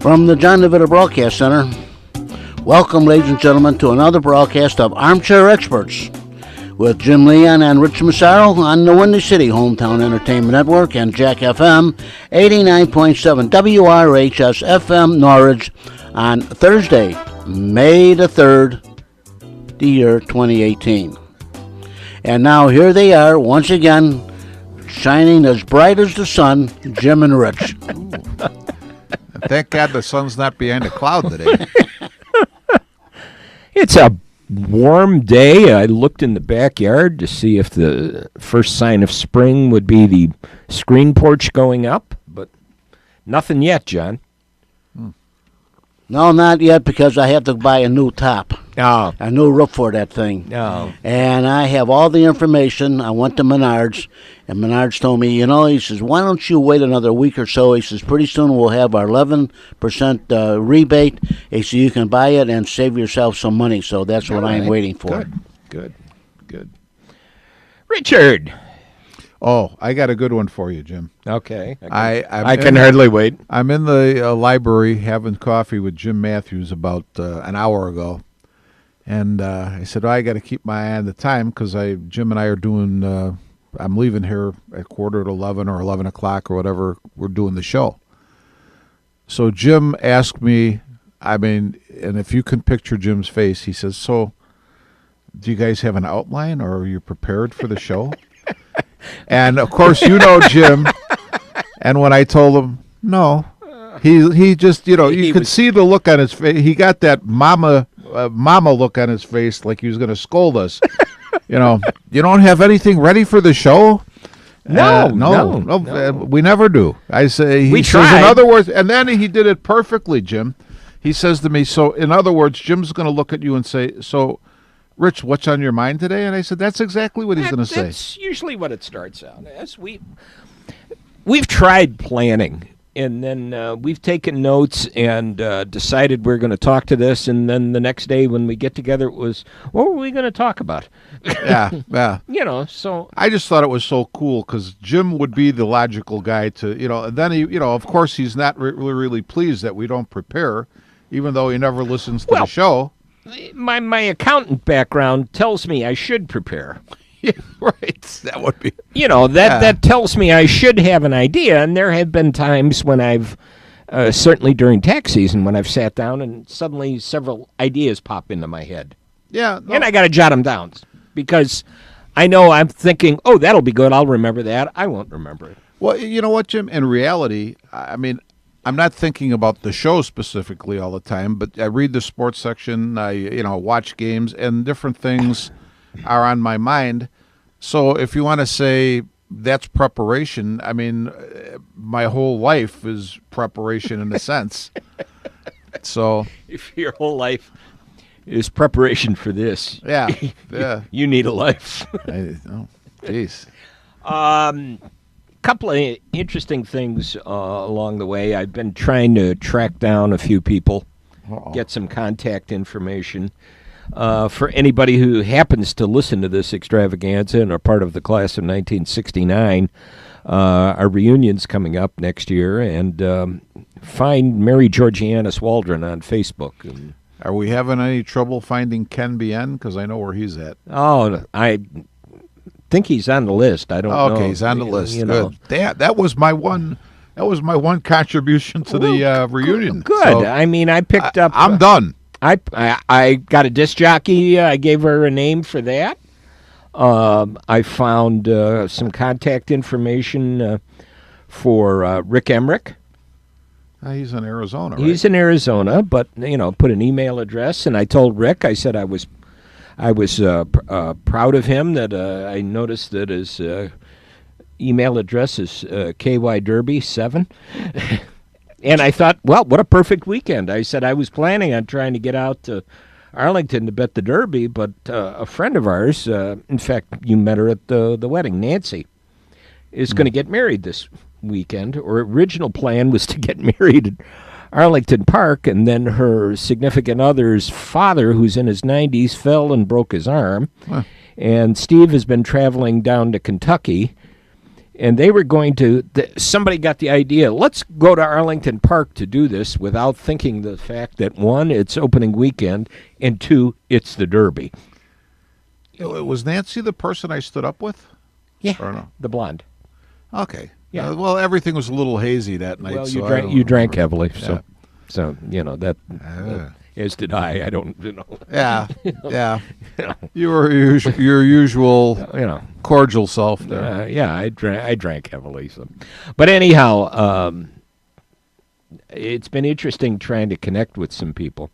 From the John DeVito Broadcast Center, welcome, ladies and gentlemen, to another broadcast of Armchair Experts with Jim Leon and Rich Massaro on the Windy City Hometown Entertainment Network and Jack FM 89.7 WRHS FM Norwich on Thursday, May the 3rd, the year 2018. And now here they are once again, shining as bright as the sun, Jim and Rich. Thank God the sun's not behind a cloud today. It's a warm day. I looked in the backyard to see if the first sign of spring would be the screen porch going up, but nothing yet, John. No, not yet, because I have to buy a new top. Oh. A new roof for that thing. Oh. And I have all the information. I went to Menards, and Menards told me, he says, why don't you wait another week or so? He says, pretty soon we'll have our 11% rebate. He said, you can buy it and save yourself some money. So that's what I'm waiting for. Good. Richard. Oh, I got a good one for you, Jim. Okay. I can hardly wait. I'm in the library having coffee with Jim Matthews about an hour ago. And I said, I got to keep my eye on the time because Jim and I are doing, I'm leaving here at 11:15 or 11 o'clock or whatever. We're doing the show. So Jim asked me, and if you can picture Jim's face, he says, so do you guys have an outline or are you prepared for the show? And, of course, Jim. And when I told him, no, he just, you could see the look on his face. He got that mama look on his face like he was going to scold us. You don't have anything ready for the show? No, we never do. I say, he says, in other words, and then he did it perfectly, Jim. He says to me, so, in other words, Jim's going to look at you and say, so, Rich, what's on your mind today? And I said, that's exactly what he's going to say. That's usually what it starts out as. We've tried planning, and then we've taken notes and decided we're going to talk to this, and then the next day when we get together, it was, what were we going to talk about? Yeah. So. I just thought it was so cool because Jim would be the logical guy to, and then he, of course, he's not really pleased that we don't prepare, even though he never listens to the show. My accountant background tells me I should prepare. Yeah, right. That would be. That tells me I should have an idea, and there have been times when I've, certainly during tax season, when I've sat down and suddenly several ideas pop into my head. Yeah. And I got to jot them down because I know I'm thinking, oh, that'll be good. I'll remember that. I won't remember it. Well, you know what, Jim? In reality, I'm not thinking about the show specifically all the time, but I read the sports section, I watch games, and different things are on my mind. So if you want to say that's preparation, my whole life is preparation in a sense. So if your whole life is preparation for this, yeah, you need a life. Jeez. Couple of interesting things along the way. I've been trying to track down a few people, get some contact information. For anybody who happens to listen to this extravaganza and are part of the class of 1969, our reunion's coming up next year, and find Mary Georgianus Waldron on Facebook. And are we having any trouble finding Ken Bien? Because I know where he's at. Oh, I think he's on the list. I don't know. Okay, he's on the list. Good. That was my one. That was my one contribution to the reunion. Good. So, I picked up. I'm done. I got a disc jockey. I gave her a name for that. I found some contact information for Rick Emmerich. He's in Arizona, right? He's in Arizona, but put an email address, and I told Rick. I said I was proud of him that I noticed that his email address is KYDerby7. And I thought, well, what a perfect weekend. I said I was planning on trying to get out to Arlington to bet the Derby, but a friend of ours, in fact, you met her at the wedding, Nancy, is going to get married this weekend. Her original plan was to get married at Arlington Park, and then her significant other's father, who's in his 90s, fell and broke his arm. Huh. And Steve has been traveling down to Kentucky And they were going to, somebody got the idea, let's go to Arlington Park to do this without thinking the fact that, one, it's opening weekend, and two, it's the Derby. Was Nancy the person I stood up with? Yeah, Or no? the blonde. Okay. Yeah. Well, everything was a little hazy that night. Well, so you drank heavily, Yeah. so that as did I. I don't, Yeah, yeah. You were your usual cordial self there. yeah, I drank heavily. So, but anyhow, it's been interesting trying to connect with some people.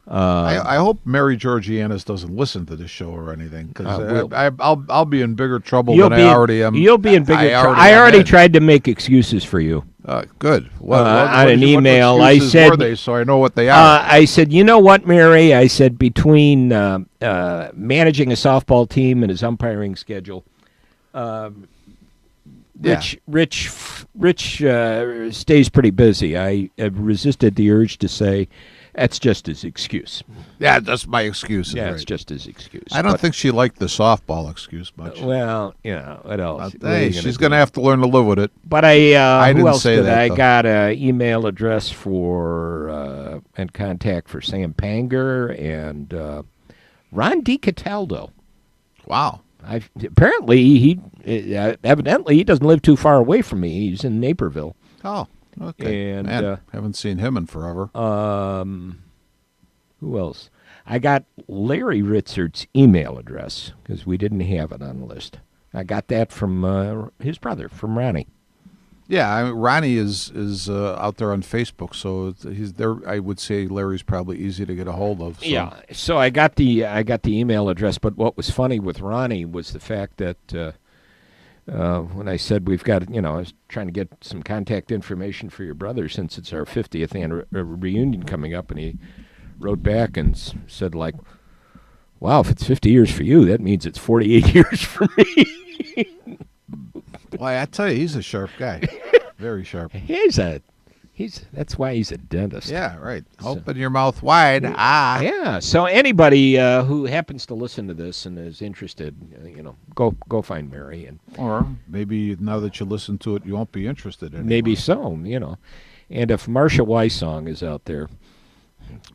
I hope Mary Georgianis doesn't listen to this show or anything, because I'll be in bigger trouble than I already am. You'll be in bigger trouble. I am already in. tried to make excuses for you. Good. On an email, I excuses said, were they, so I know what they are. I said, you know what, Mary? I said, between managing a softball team and his umpiring schedule, Rich stays pretty busy. I have resisted the urge to say that's just his excuse. Yeah, that's my excuse. Yeah, right. it's just his excuse. I don't think she liked the softball excuse much. Well, what else? Hey, she's going to have to learn to live with it. But I didn't who else say did that, I though. got an email address for and contact for Sam Panger and Ron DiCataldo. Wow. Apparently evidently he doesn't live too far away from me. He's in Naperville. Oh, okay. And Man, haven't seen him in forever. Who else? I got Larry Ritzert's email address because we didn't have it on the list. I got that from his brother, from Ronnie. Yeah, Ronnie is out there on Facebook, so he's there. I would say Larry's probably easy to get a hold of. So. Yeah, so I got the email address. But what was funny with Ronnie was the fact that when I said we've got, I was trying to get some contact information for your brother since it's our 50th reunion coming up, and he wrote back and said, like, wow, if it's 50 years for you, that means it's 48 years for me. Well, I tell you, he's a sharp guy. Very sharp. That's why he's a dentist. Yeah, right. Open your mouth wide. Yeah. So anybody who happens to listen to this and is interested, go find Mary, Or maybe now that you listen to it, you won't be interested anymore. Maybe so, And if Marcia Weissong is out there,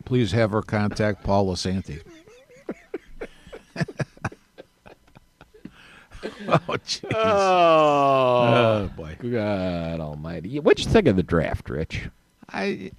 please have her contact Paul Lasanti. Oh, jeez. Oh, boy. God almighty. What'd you think of the draft, Rich? You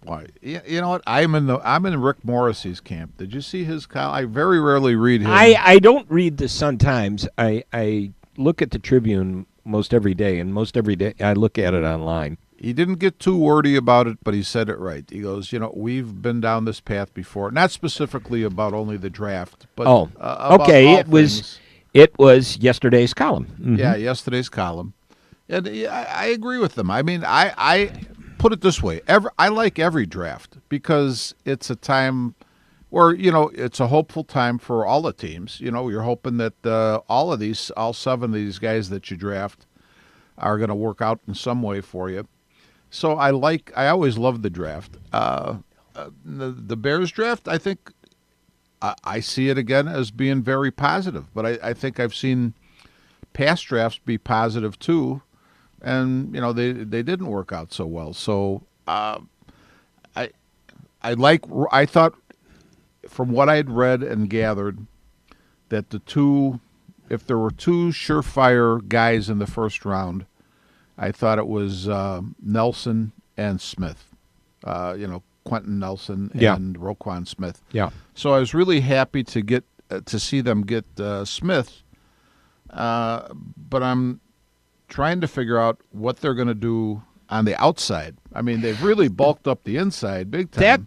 know what? I'm in Rick Morrissey's camp. Did you see his column? I very rarely read him. I don't read the Sun-Times. I look at the Tribune most every day, and most every day I look at it online. He didn't get too wordy about it, but he said it right. He goes, we've been down this path before. Not specifically about only the draft, but about okay. all It was things. It was yesterday's column. Mm-hmm. Yeah, yesterday's column. And I agree with them. I mean, I put it this way. I like every draft because it's a time where, it's a hopeful time for all the teams. You're hoping that all 7 of these guys that you draft are going to work out in some way for you. So I always loved the draft. The Bears draft, I think, I see it again as being very positive, but I think I've seen past drafts be positive too, and they didn't work out so well. So I thought from what I had read and gathered that if there were 2 surefire guys in the first round, I thought it was Nelson and Smith. Quentin Nelson and Roquan Smith. Yeah. So I was really happy to get to see them get Smith, but I'm trying to figure out what they're going to do on the outside. I mean, they've really bulked up the inside big time.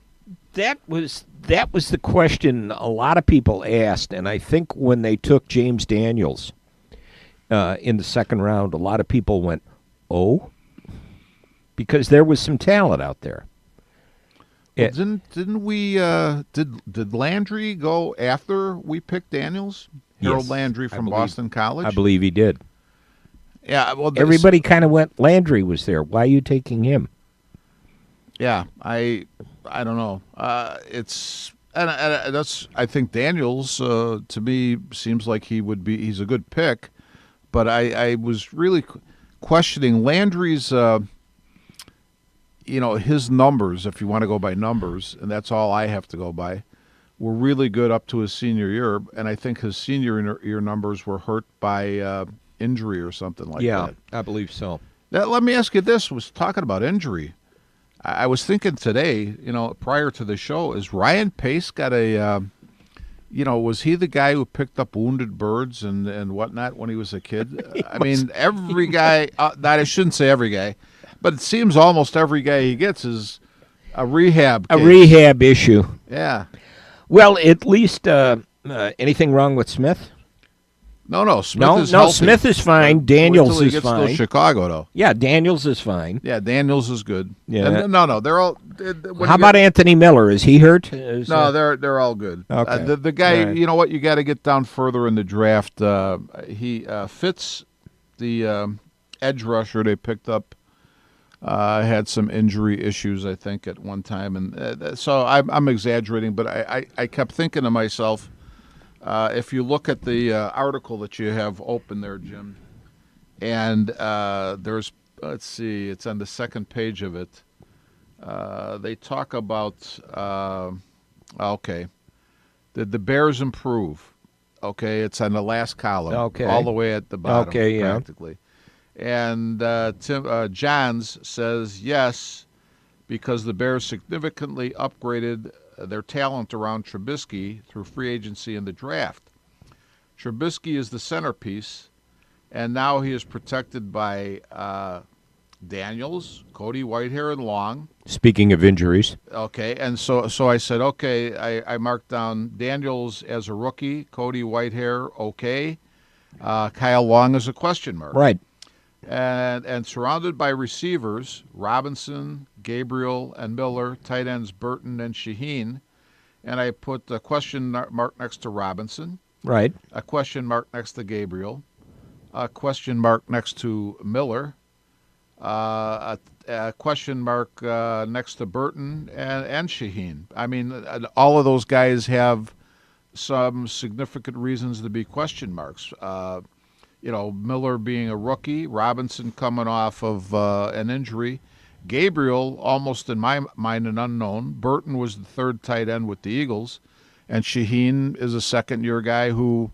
That was the question a lot of people asked, and I think when they took James Daniels in the second round, a lot of people went, "Oh," because there was some talent out there. Well, didn't we did Landry go after we picked Daniels? Harold Yes, Landry from Boston College? I believe he did. Yeah, well, Everybody kind of went, Landry was there. Why are you taking him? Yeah, I don't know. It's and that's I think Daniels to me seems like he's a good pick, but I was really questioning Landry's, his numbers, if you want to go by numbers, and that's all I have to go by, were really good up to his senior year, and I think his senior year numbers were hurt by injury or something like that. Yeah, I believe so. Now, let me ask you this, was talking about injury. I was thinking today, prior to the show, is Ryan Pace got a, was he the guy who picked up wounded birds and whatnot when he was a kid? I mean, every guy, I shouldn't say every guy, but it seems almost every guy he gets is a rehab case. A rehab issue. Yeah. Well, at least anything wrong with Smith? No, Smith is healthy. Smith is fine. Daniels is fine. Wait till he gets to Chicago, though. Yeah, Daniels is fine. Yeah, Daniels is good. Yeah. And, no, they're all. How about Anthony Miller? Is he hurt? No, they're all good. Okay. The guy, Right. you know what? You got to get down further in the draft. He Fitz, the edge rusher they picked up, had some injury issues, I think, at one time, and so I'm exaggerating, but I kept thinking to myself. If you look at the article that you have open there, Jim, and there's, let's see, it's on the second page of it. They talk about, did the Bears improve? Okay, it's on the last column, Okay. all the way at the bottom, Okay, yeah. practically. And Tim Johns says yes, because the Bears significantly upgraded their talent around Trubisky through free agency and the draft. Trubisky is the centerpiece, and now he is protected by Daniels, Cody Whitehair, and Long. Speaking of injuries. Okay, and so I said, okay, I marked down Daniels as a rookie, Cody Whitehair, okay, Kyle Long is a question mark. Right. And surrounded by receivers, Robinson, Gabriel, and Miller, tight ends Burton and Shaheen, and I put a question mark next to Robinson, Right. a question mark next to Gabriel, a question mark next to Miller, a question mark next to Burton and Shaheen. I mean, all of those guys have some significant reasons to be question marks. Miller being a rookie, Robinson coming off of an injury, Gabriel, almost in my mind an unknown. Burton was the third tight end with the Eagles, and Shaheen is a second-year guy who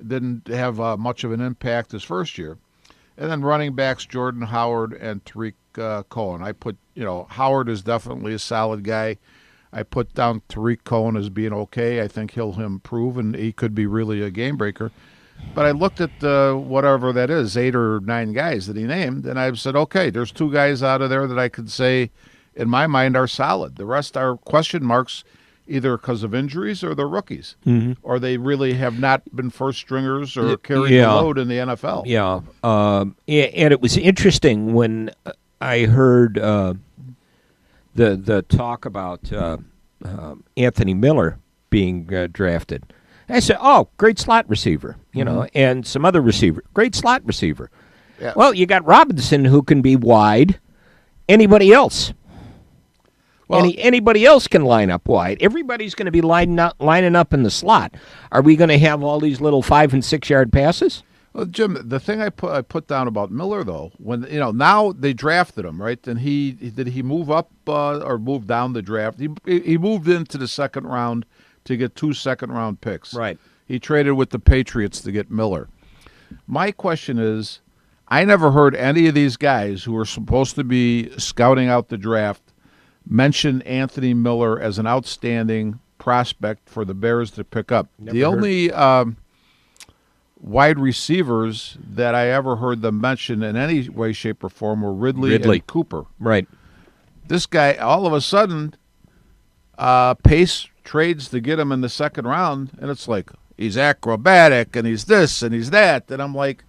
didn't have much of an impact his first year. And then running backs Jordan Howard and Tariq Cohen. I put, Howard is definitely a solid guy. I put down Tariq Cohen as being okay. I think he'll improve, and he could be really a game breaker. But I looked at whatever that is, 8 or 9 guys that he named, and I said, okay, there's 2 guys out of there that I could say, in my mind, are solid. The rest are question marks, either because of injuries or they're rookies, or they really have not been first stringers or carried the load in the NFL. Yeah, and it was interesting when I heard the talk about Anthony Miller being drafted. I said, "Oh, great slot receiver," and some other receiver, great slot receiver. Yeah. Well, you got Robinson who can be wide. Anybody else? Well, Anybody else can line up wide. Everybody's going to be lining up in the slot. Are we going to have all these little 5 and 6 yard passes? Well, Jim, the thing I put down about Miller though, when now they drafted him, right? And did he move up or move down the draft? He moved into the second round to get 2 second-round picks. Right. He traded with the Patriots to get Miller. My question is, I never heard any of these guys who were supposed to be scouting out the draft mention Anthony Miller as an outstanding prospect for the Bears to pick up. The only wide receivers that I ever heard them mention in any way, shape, or form were Ridley. And Cooper. Right. This guy, all of a sudden, Pace trades to get him in the second round, and it's like he's acrobatic and he's this and he's that, and I'm like,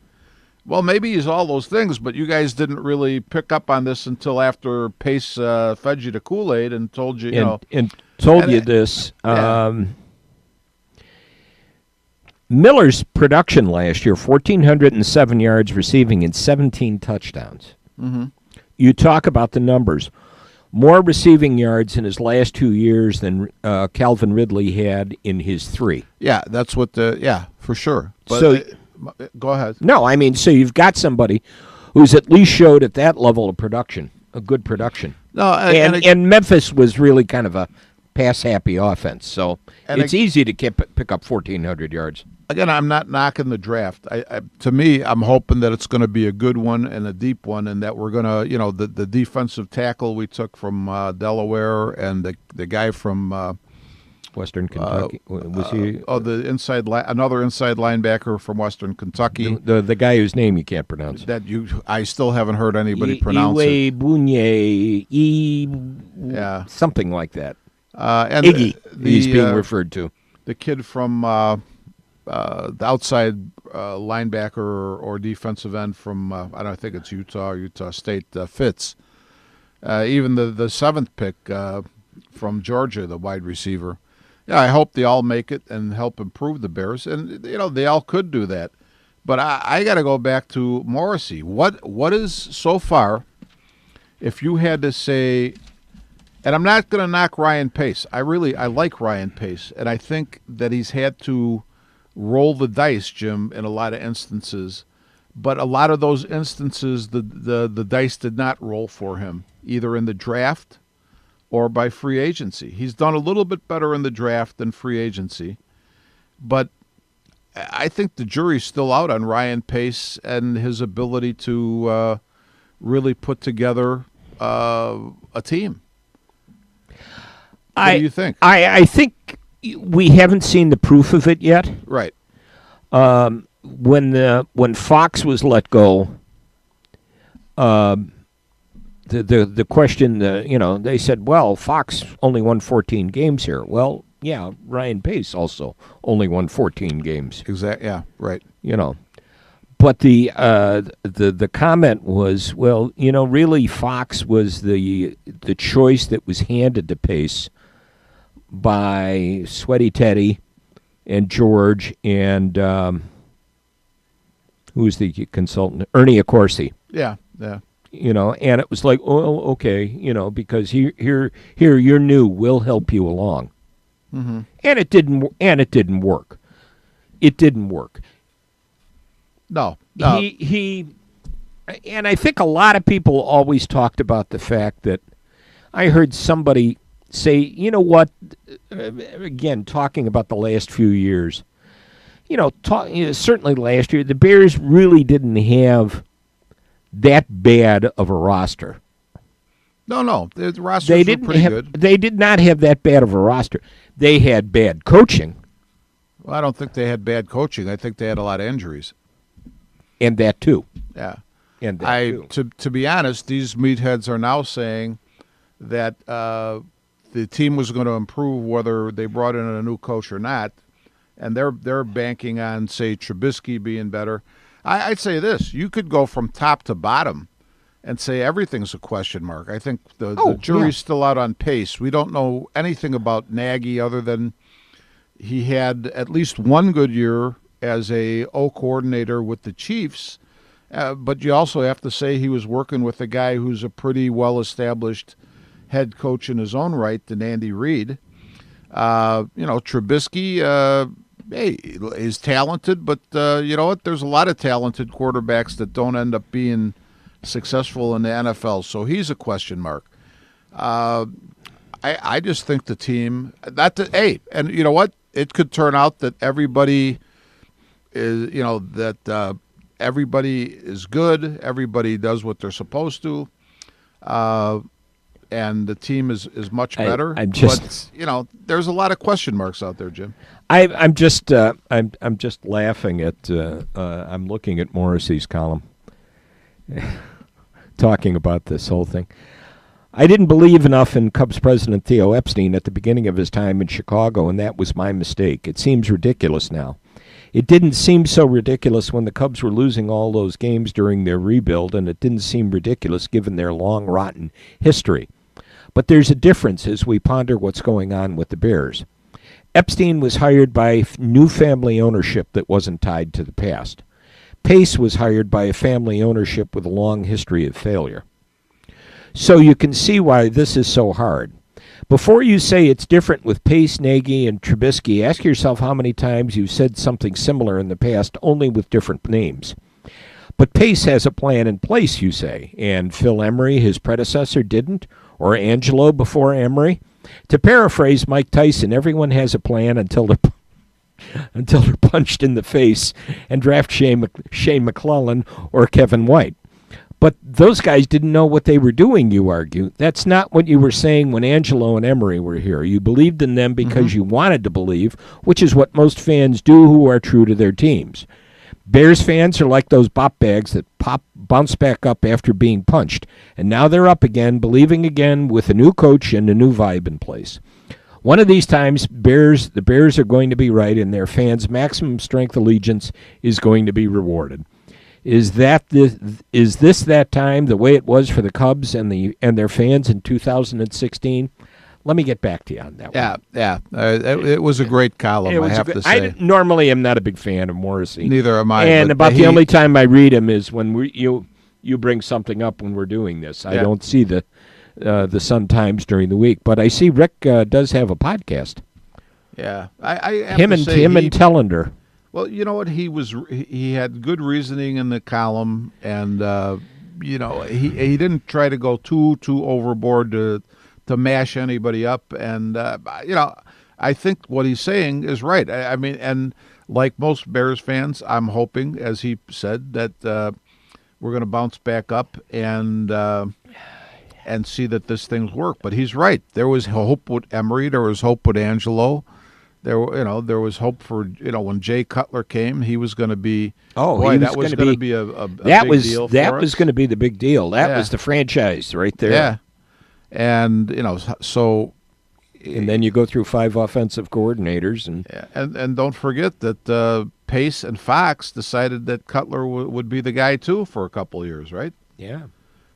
well, maybe he's all those things, but you guys didn't really pick up on this until after Pace fed you the Kool-Aid and told you, and told you this. Yeah. Miller's production last year, 1,407 yards receiving and 17 touchdowns. Mm-hmm. You talk about the numbers. More receiving yards in his last 2 years than Calvin Ridley had in his 3. Yeah, that's what for sure. But So go ahead. No, I mean, so you've got somebody who's at least showed at that level of production, a good production. No, And Memphis was really kind of a pass-happy offense, so it's easy to pick up 1,400 yards. again, I'm not knocking the draft. To me, I'm hoping that it's going to be a good one and a deep one, and that we're going to, the defensive tackle we took from Delaware and the guy from Western Kentucky was he? The another inside linebacker from Western Kentucky. The guy whose name you can't pronounce. I still haven't heard anybody pronounce it. Yeah, something like that. And Iggy, he's being referred to. The kid from the outside linebacker or defensive end from I think it's Utah State, Fitz. Even the seventh pick from Georgia, the wide receiver. Yeah, I hope they all make it and help improve the Bears, and they all could do that. But I got to go back to Morrissey. What is so far? If you had to say, and I'm not going to knock Ryan Pace. I like Ryan Pace, and I think that he's had to roll the dice, Jim, in a lot of instances. But a lot of those instances, the dice did not roll for him, either in the draft or by free agency. He's done a little bit better in the draft than free agency. But I think the jury's still out on Ryan Pace and his ability to really put together a team. What do you think? I think we haven't seen the proof of it yet. Right. When Fox was let go, the question, they said, well, Fox only won 14 games here. Well, yeah, Ryan Pace also only won 14 games. Exactly. Yeah. Right. But the comment was, well, really Fox was the choice that was handed to Pace by Sweaty Teddy and George and who was the consultant? Ernie Accorsi. Yeah. Yeah. And it was like, oh, okay, because here you're new, we'll help you along. Mm-hmm. And it didn't work. It didn't work. No. He and I think a lot of people always talked about the fact that I heard somebody say, you know what, again, talking about the last few years, certainly last year, the Bears really didn't have that bad of a roster. No, the rosters were pretty good. They did not have that bad of a roster. They had bad coaching. Well, I don't think they had bad coaching. I think they had a lot of injuries. And that too. Yeah. And that too. To be honest, these meatheads are now saying that the team was going to improve whether they brought in a new coach or not, and they're banking on, say, Trubisky being better. I'd say this: you could go from top to bottom and say everything's a question mark. I think the jury's still out on Pace. We don't know anything about Nagy other than he had at least one good year as a O coordinator with the Chiefs, but you also have to say he was working with a guy who's a pretty well-established head coach in his own right, than Andy Reid. Trubisky, is talented, but you know what? There's a lot of talented quarterbacks that don't end up being successful in the NFL, so he's a question mark. I just think the team and you know what? It could turn out that everybody is, everybody is good. Everybody does what they're supposed to, and the team is much better. But there's a lot of question marks out there, Jim. I'm just laughing at. I'm looking at Morrissey's column, talking about this whole thing. I didn't believe enough in Cubs president Theo Epstein at the beginning of his time in Chicago, and that was my mistake. It seems ridiculous now. It didn't seem so ridiculous when the Cubs were losing all those games during their rebuild, and it didn't seem ridiculous given their long, rotten history. But there's a difference as we ponder what's going on with the Bears. Epstein was hired by new family ownership that wasn't tied to the past. Pace was hired by a family ownership with a long history of failure. So you can see why this is so hard. Before you say it's different with Pace, Nagy, and Trubisky, ask yourself how many times you've said something similar in the past, only with different names. But Pace has a plan in place, you say, and Phil Emery, his predecessor, didn't, or Angelo before Emery. To paraphrase Mike Tyson, everyone has a plan until they're punched in the face and draft Shane McClellan or Kevin White. But those guys didn't know what they were doing, you argue. That's not what you were saying when Angelo and Emery were here. You believed in them because you wanted to believe, which is what most fans do who are true to their teams. Bears fans are like those bop bags that bounce back up after being punched, and now they're up again, believing again with a new coach and a new vibe in place. One of these times, the Bears are going to be right, and their fans' maximum strength allegiance is going to be rewarded. Is this that time, the way it was for the Cubs and their fans in 2016? Let me get back to you on that one. Yeah. It was a great column, I have to say. I normally am not a big fan of Morrissey. Neither am I. And about the only time I read him is when you bring something up when we're doing this. I don't see the Sun Times during the week, but I see Rick does have a podcast. Yeah, I have him to and say him and Tellender. Well, you know what? He had good reasoning in the column, and he didn't try to go too overboard to mash anybody up, and I think what he's saying is right. I mean, and like most Bears fans, I'm hoping, as he said, that we're going to bounce back up and see that this thing's work. But he's right. There was hope with Emery. There was hope with Angelo. There was hope for when Jay Cutler came, he was going to be. That was going to be a big deal. That was going to be the big deal. That was the franchise right there. Yeah, and so. And then you go through 5 offensive coordinators, and don't forget that Pace and Fox decided that Cutler would be the guy too for a couple of years, right? Yeah.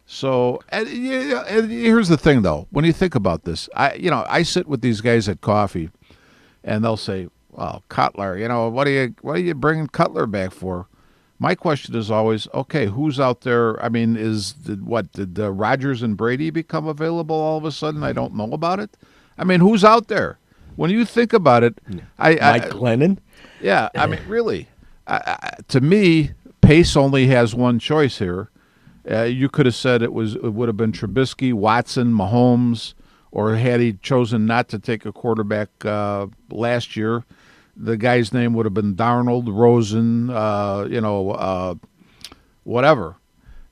So and here's the thing, though. When you think about this, I sit with these guys at coffee. And they'll say, "Well, Cutler, what are you bringing Cutler back for?" My question is always, okay, who's out there? I mean, did Rodgers and Brady become available all of a sudden? I don't know about it. I mean, who's out there? When you think about it, Mike Glennon. Yeah, I mean, really, to me, Pace only has one choice here. You could have said it would have been Trubisky, Watson, Mahomes. Or had he chosen not to take a quarterback last year, the guy's name would have been Darnold, Rosen, whatever.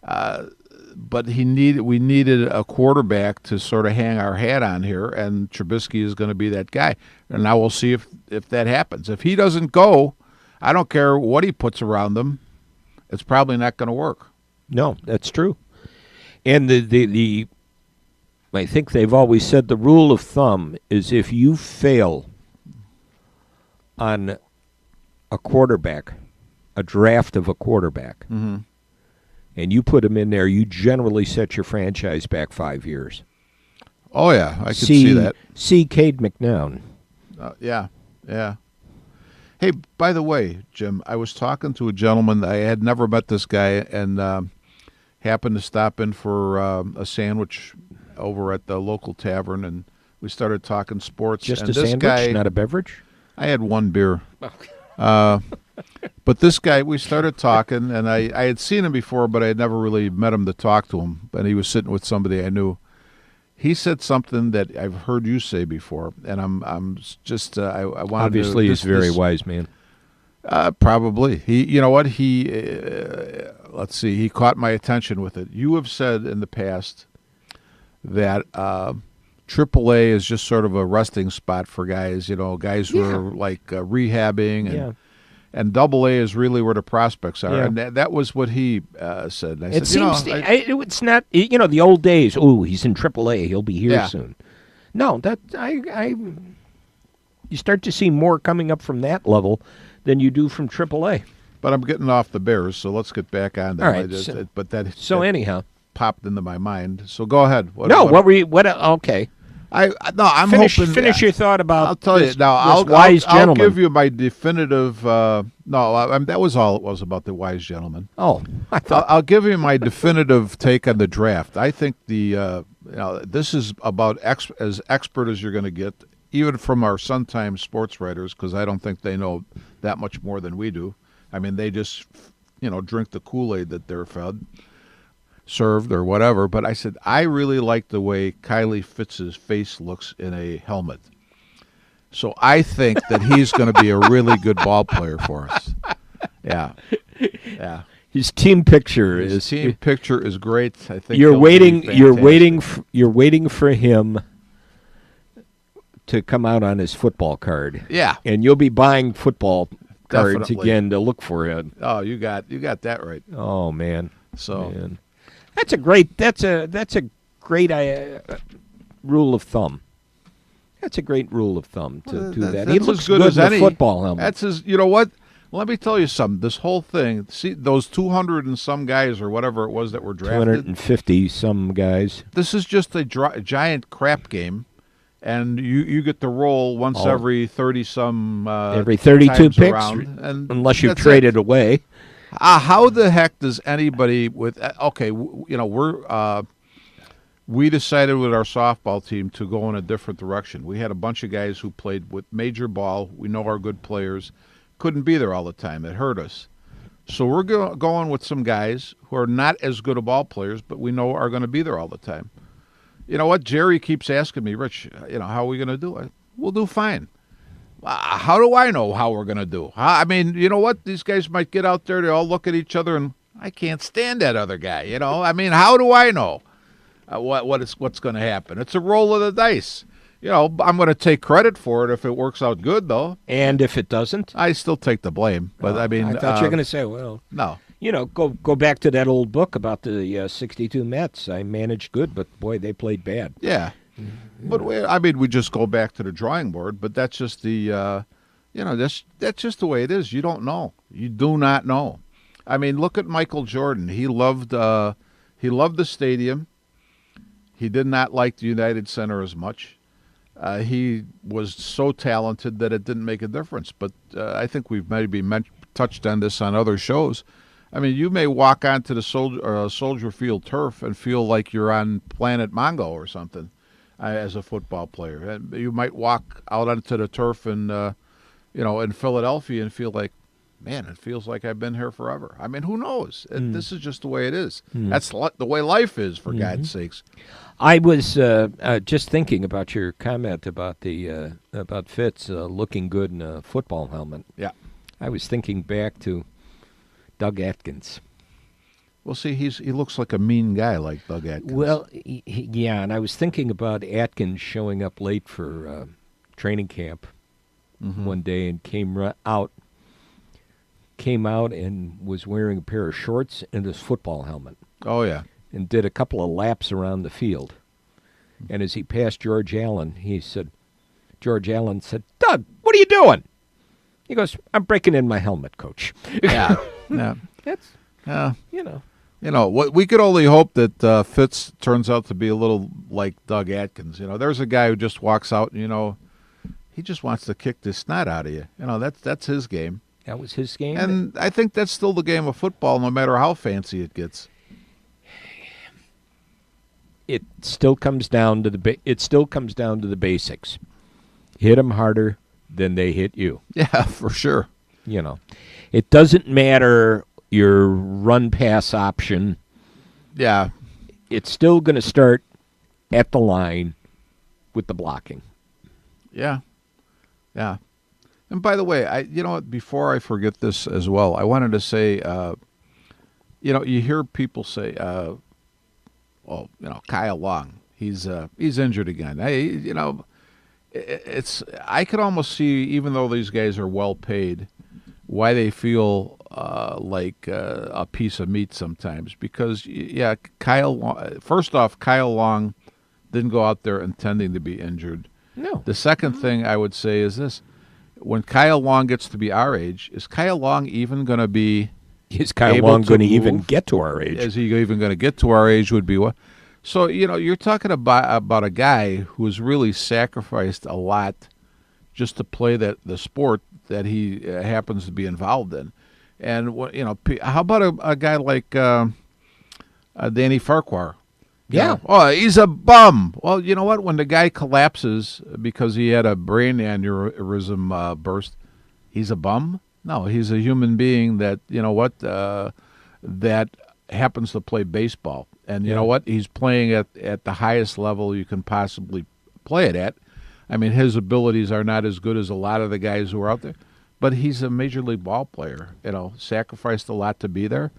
But we needed a quarterback to sort of hang our hat on here, and Trubisky is going to be that guy. And now we'll see if that happens. If he doesn't go, I don't care what he puts around them, it's probably not going to work. No, that's true. And the I think they've always said the rule of thumb is if you fail on a quarterback, a draft of a quarterback, and you put him in there, you generally set your franchise back 5 years. Oh, yeah, I could see that. See Cade McNown. Yeah. Hey, by the way, Jim, I was talking to a gentleman. I had never met this guy and happened to stop in for a sandwich over at the local tavern, and we started talking sports. Just and a sandwich, not a beverage? I had one beer. But this guy, we started talking, and I had seen him before, but I had never really met him to talk to him. And he was sitting with somebody I knew. He said something that I've heard you say before, and I'm just I wanted Obviously, he's a very wise man. Probably. You know what? Let's see. He caught my attention with it. You have said in the past that AAA is just sort of a resting spot for guys, guys who are like rehabbing, and AA is really where the prospects are. Yeah. And that was what he said. And I said, it's not, the old days. Oh, he's in AAA. He'll be here soon. No, you start to see more coming up from that level than you do from AAA. But I'm getting off the Bears, so let's get back on that. All right. Anyhow. Popped into my mind. So go ahead. Okay. I'm hoping. Finish your thought about. I'll tell you now. I'll give you my definitive. That was all it was about the wise gentleman. Oh, I thought. I'll give you my definitive take on the draft. I think this is about as expert as you're going to get, even from our Sun Times sports writers, because I don't think they know that much more than we do. I mean, they just drink the Kool-Aid that they're served or whatever. But I said, I really like the way Kylie Fitz's face looks in a helmet. So I think that he's going to be a really good ball player for us. Yeah. Yeah. His team picture His team picture is great. I think you're he'll be waiting. fantastic. You're waiting for him to come out on his football card. Yeah. And you'll be buying football cards Definitely. again to look for him. Oh, you got that right. Oh man. So Man. That's a great rule of thumb. That's a great rule of thumb to do that. He that's looks as good good as in a any football helmet. That's his. You know what? Let me tell you something. This whole thing. See those 200 and some guys or whatever it was that were drafted. 250 some guys. This is just a giant crap game, and you get to roll once every 30 some. Every 32 times picks, around, and unless you've that's traded it. away. How the heck does anybody with okay? We decided with our softball team to go in a different direction. We had a bunch of guys who played with major ball. We know our good players. Couldn't be there all the time. It hurt us. So we're going with some guys who are not as good of ball players, but we know are going to be there all the time. You know what? Jerry keeps asking me, Rich, how are we going to do it? We'll do fine. How do I know how we're going to do? I mean, you know what? These guys might get out there. They all look at each other, and I can't stand that other guy. I mean, how do I know what's going to happen? It's a roll of the dice. I'm going to take credit for it if it works out good, though. And if it doesn't, I still take the blame. But I mean, I thought you were going to say, well, no. Go back to that old book about the 62 Mets. I managed good, but boy, they played bad. Yeah. But we just go back to the drawing board. But that's just the, that's just the way it is. You don't know. You do not know. I mean, look at Michael Jordan. He loved the stadium. He did not like the United Center as much. He was so talented that it didn't make a difference. But I think we've maybe touched on this on other shows. I mean, you may walk onto the Soldier Field turf and feel like you're on Planet Mongo or something as a football player. And you might walk out onto the turf in Philadelphia and feel like, man, it feels like I've been here forever. I mean, who knows? This is just the way it is. That's the way life is, for God's sakes. I was just thinking about your comment about about Fitz looking good in a football helmet. Yeah. I was thinking back to Doug Atkins. Well, see, he looks like a mean guy like Doug Atkins. Well, yeah, and I was thinking about Atkins showing up late for training camp one day and came out and was wearing a pair of shorts and his football helmet. Oh, yeah. And did a couple of laps around the field. And as he passed George Allen, George Allen said, "Doug, what are you doing?" He goes, "I'm breaking in my helmet, Coach." Yeah. Yeah. That's, what we could only hope that Fitz turns out to be a little like Doug Atkins. There's a guy who just walks out and, he just wants to kick the snot out of you. That's his game. That was his game. And I think that's still the game of football, no matter how fancy it gets. It still comes down to the basics. Hit them harder than they hit you. Yeah, for sure. It doesn't matter your run-pass option. Yeah. It's still going to start at the line with the blocking. Yeah. Yeah. And by the way, before I forget this as well, I wanted to say, you hear people say, Kyle Long, he's injured again. I could almost see, even though these guys are well paid, why they feel like a piece of meat sometimes. Because first off, Kyle Long didn't go out there intending to be injured. No. The second thing I would say is this: when Kyle Long gets to be our age, is Kyle Long even going to be? Is Kyle Long going to even get to our age? Is he even going to get to our age? Would be what? So you're talking about a guy who's really sacrificed a lot just to play the sport that he happens to be involved in. And how about a guy like Danny Farquhar? Yeah. He's a bum. Well, you know what? When the guy collapses because he had a brain aneurysm burst, he's a bum. No, he's a human being that, that happens to play baseball. And you know what? He's playing at the highest level you can possibly play it at. I mean, his abilities are not as good as a lot of the guys who are out there, but he's a major league ball player. Sacrificed a lot to be there,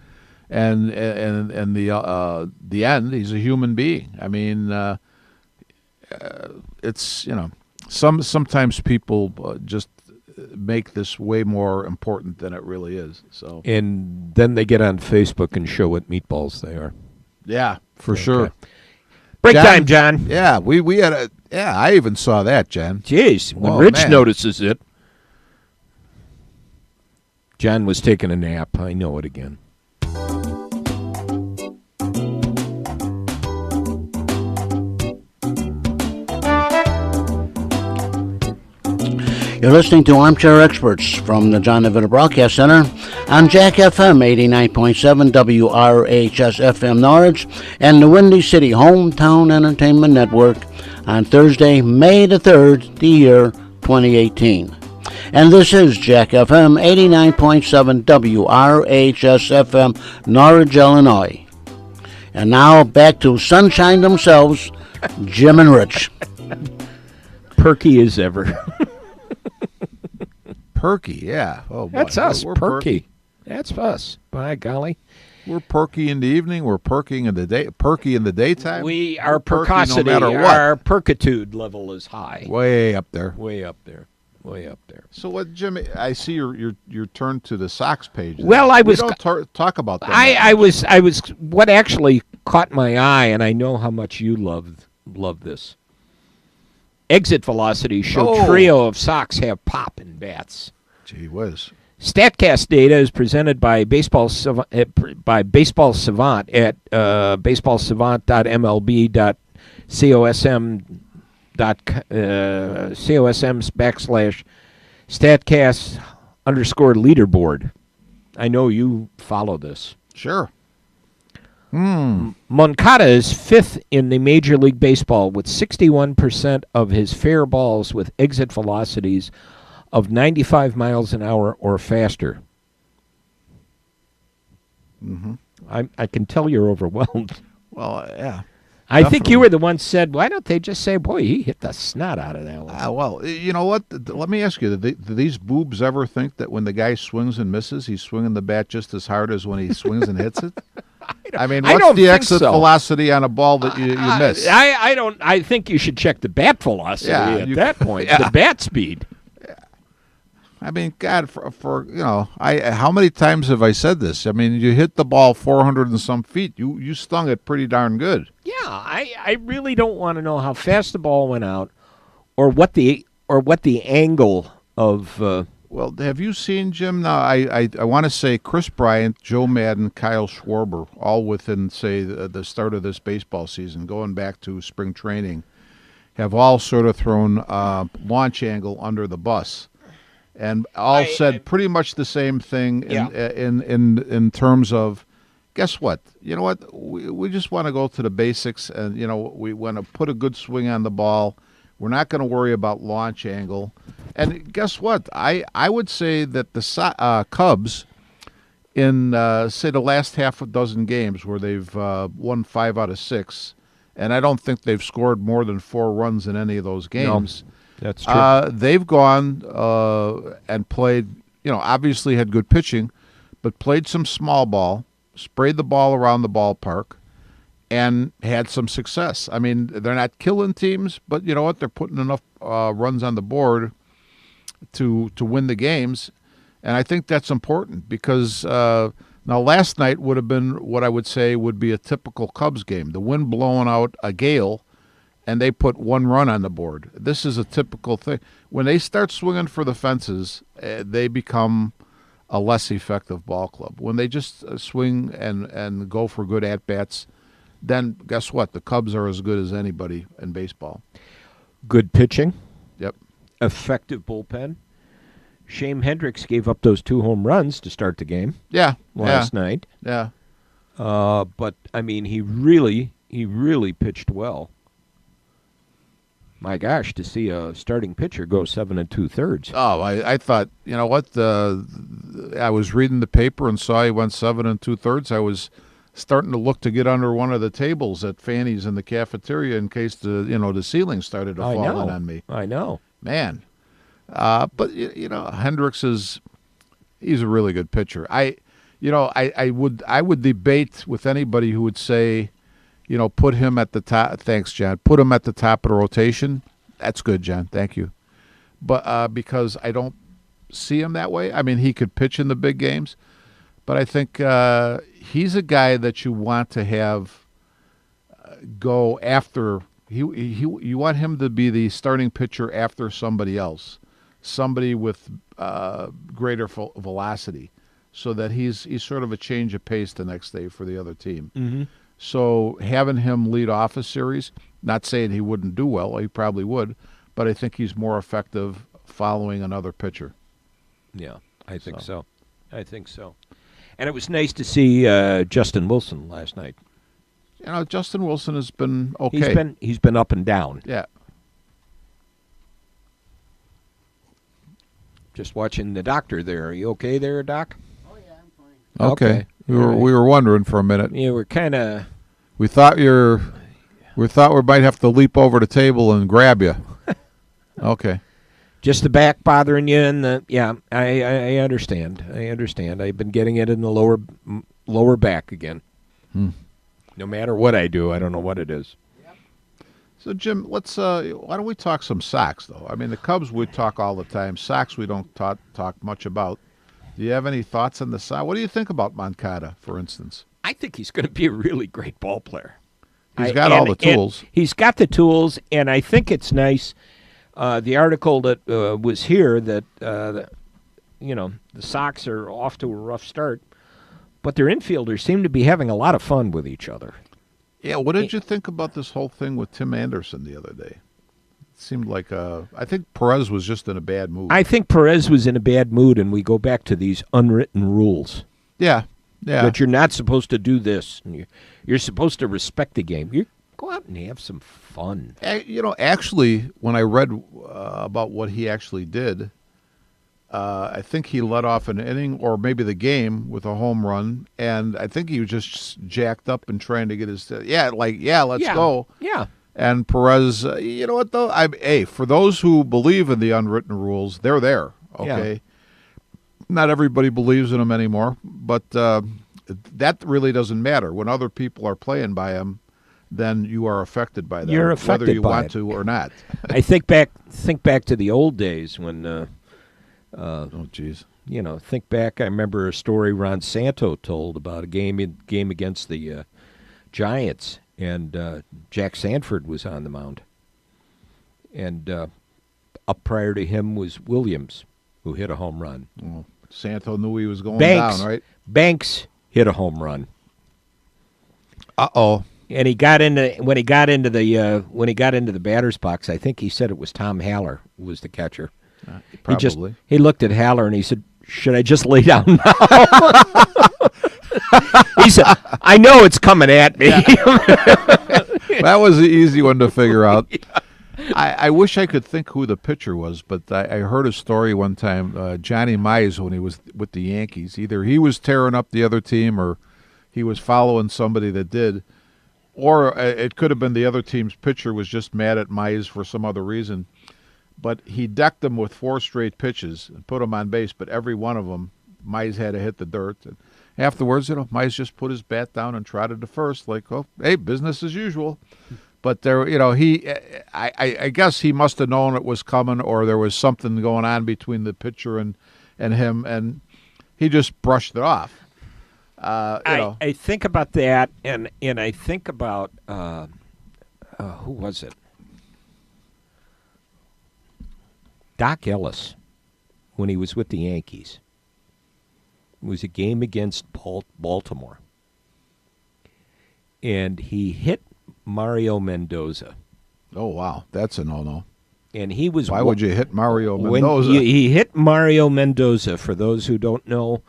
and the end, he's a human being. I mean, it's sometimes people just make this way more important than it really is. So, And then they get on Facebook and show what meatballs they are. yeah, for sure. Break John? time, John. Yeah, we had a I even saw that, Jen. Jeez, when Whoa, Rich man. notices it. John was taking a nap. I know it again. You're listening to Armchair Experts from the John Nevada Broadcast Center on Jack FM 89.7 WRHS FM Norwich and the Windy City Hometown Entertainment Network on Thursday, May the 3rd, the year 2018. And this is Jack FM 89.7 WRHS FM Norwich, Illinois. And now back to sunshine themselves, Jim and Rich. Perky as ever. Perky, yeah. Oh, boy. That's us, We're perky. That's us. By golly. We're perky in the evening. We're perking in the day. Perky in the daytime. Our We're perky percocity, no matter what. our perkitude level is high. Way up there. Way up there. Way up there. So what, Jimmy? I see your turn to the Sox page. Well, I was- We don't talk about that. I was what actually caught my eye, and I know how much you love this. Exit velocity show Oh. trio of Sox have pop in bats. Gee whiz. Statcast data is presented by Baseball Savant at baseballsavant.mlb.cosm/statcast_leaderboard. I know you follow this. Sure. Moncada is fifth in the Major League Baseball with 61% of his fair balls with exit velocities of 95 miles an hour or faster. Mm-hmm. I can tell you're overwhelmed. Well, yeah. I think Definitely. you were the one said, why don't they just say, boy, he hit the snot out of that one. Well, you know what? Let me ask you: do these boobs ever think that when the guy swings and misses, he's swinging the bat just as hard as when he swings and hits it? I mean, I what's don't the think exit so. velocity on a ball that you miss? I don't. I think you should check the bat velocity Yeah, at you- that point, yeah. the bat speed. I mean, God, for how many times have I said this? I mean, you hit the ball 400 and some feet. You stung it pretty darn good. Yeah, I really don't want to know how fast the ball went out, or what the angle of. Well, have you seen, Jim? Now, I want to say Chris Bryant, Joe Madden, Kyle Schwarber, all within, say, the start of this baseball season, going back to spring training, have all sort of thrown launch angle under the bus, and all said pretty much the same thing in terms of, guess what? You know what? We just want to go to the basics, and we want to put a good swing on the ball. We're not going to worry about launch angle. And guess what? I would say that the Cubs, in, say, the last half a dozen games where they've won 5 out of 6, and I don't think they've scored more than 4 runs in any of those games. That's true. They've gone and played, obviously had good pitching, but played some small ball, sprayed the ball around the ballpark, and had some success. I mean, they're not killing teams, but you know what? They're putting enough runs on the board to win the games, and I think that's important because now last night would have been what I would say would be a typical Cubs game. The wind blowing out a gale, and they put 1 run on the board. This is a typical thing. When they start swinging for the fences, they become a less effective ball club. When they just swing and go for good at-bats, then guess what? The Cubs are as good as anybody in baseball. Good pitching, Yep. effective bullpen. Shane Hendricks gave up those 2 home runs to start the game Yeah. last night. Yeah. But I mean, he really pitched well. My gosh, to see a starting pitcher go 7 2/3. Oh, I thought, you know what, the I was reading the paper and saw he went 7 2/3. I was starting to look to get under one of the tables at Fanny's in the cafeteria in case the ceiling started to fall in on me. I know. Man. But Hendricks he's a really good pitcher. I would debate with anybody who would say, put him at the top. Thanks, John. Put him at the top of the rotation. That's good, John. Thank you. But because I don't see him that way. I mean, he could pitch in the big games, but I think he's a guy that you want to have go after. You want him to be the starting pitcher after somebody else, somebody with greater velocity, so that he's sort of a change of pace the next day for the other team. Mm-hmm. So having him lead off a series, not saying he wouldn't do well, he probably would, but I think he's more effective following another pitcher. Yeah, I think so. I think so. And it was nice to see Justin Wilson last night. Justin Wilson has been okay. He's been up and down. Yeah. Just watching the doctor there. Are you okay there, Doc? Oh, yeah, I'm fine. Okay. We were wondering for a minute. Yeah, we're kind of... We thought we might have to leap over the table and grab you. Okay. Just the back bothering you, and I understand. I understand. I've been getting it in the lower back again. No matter what I do, I don't know what it is. So, Jim, let's why don't we talk some Sox, though? I mean, the Cubs we talk all the time. Sox we don't talk much about. Do you have any thoughts on the Sox? What do you think about Moncada, for instance? I think he's going to be a really great ball player. He's got all the tools. He's got the tools, and I think it's nice. The article that was here that the Sox are off to a rough start, but their infielders seem to be having a lot of fun with each other. Yeah, what did you think about this whole thing with Tim Anderson the other day? It seemed like I think Perez was just in a bad mood. I think Perez was in a bad mood, and we go back to these unwritten rules. Yeah. That you're not supposed to do this. And you're supposed to respect the game. You go out and have some fun. Actually, when I read about what he actually did, I think he let off an inning or maybe the game with a home run, and I think he was just jacked up and trying to get his let's go. Yeah. And Perez, you know what though? For those who believe in the unwritten rules, they're there. Okay. Yeah. Not everybody believes in them anymore, but that really doesn't matter. When other people are playing by them, then you are affected by that. You're affected whether you by want it. to or not. I think back to the old days when. Oh, geez. Think back. I remember a story Ron Santo told about a game against the Giants, and Jack Sanford was on the mound, and up prior to him was Williams, who hit a home run. Well, Santo knew he was going down, right? Banks hit a home run. Uh-oh. And when he got into the batter's box, I think he said it was Tom Haller who was the catcher. Probably. He looked at Haller and he said, "Should I just lay down now?" He said, "I know it's coming at me." That was the easy one to figure out. Yeah. I wish I could think who the pitcher was, but I heard a story one time, Johnny Mize, when he was with the Yankees. Either he was tearing up the other team or he was following somebody that did. Or it could have been the other team's pitcher was just mad at Mize for some other reason. But he decked them with 4 straight pitches and put them on base, but every one of them, Mize had to hit the dirt. And afterwards, Mize just put his bat down and trotted to first, like, oh, hey, business as usual. But there, I guess he must have known it was coming, or there was something going on between the pitcher and him, and he just brushed it off. I think about that, and I think about who was it? Doc Ellis, when he was with the Yankees. It was a game against Baltimore, and he hit Mario Mendoza. Oh, wow. That's a no-no. And he was. Why would you hit Mario Mendoza? He hit Mario Mendoza. For those who don't know,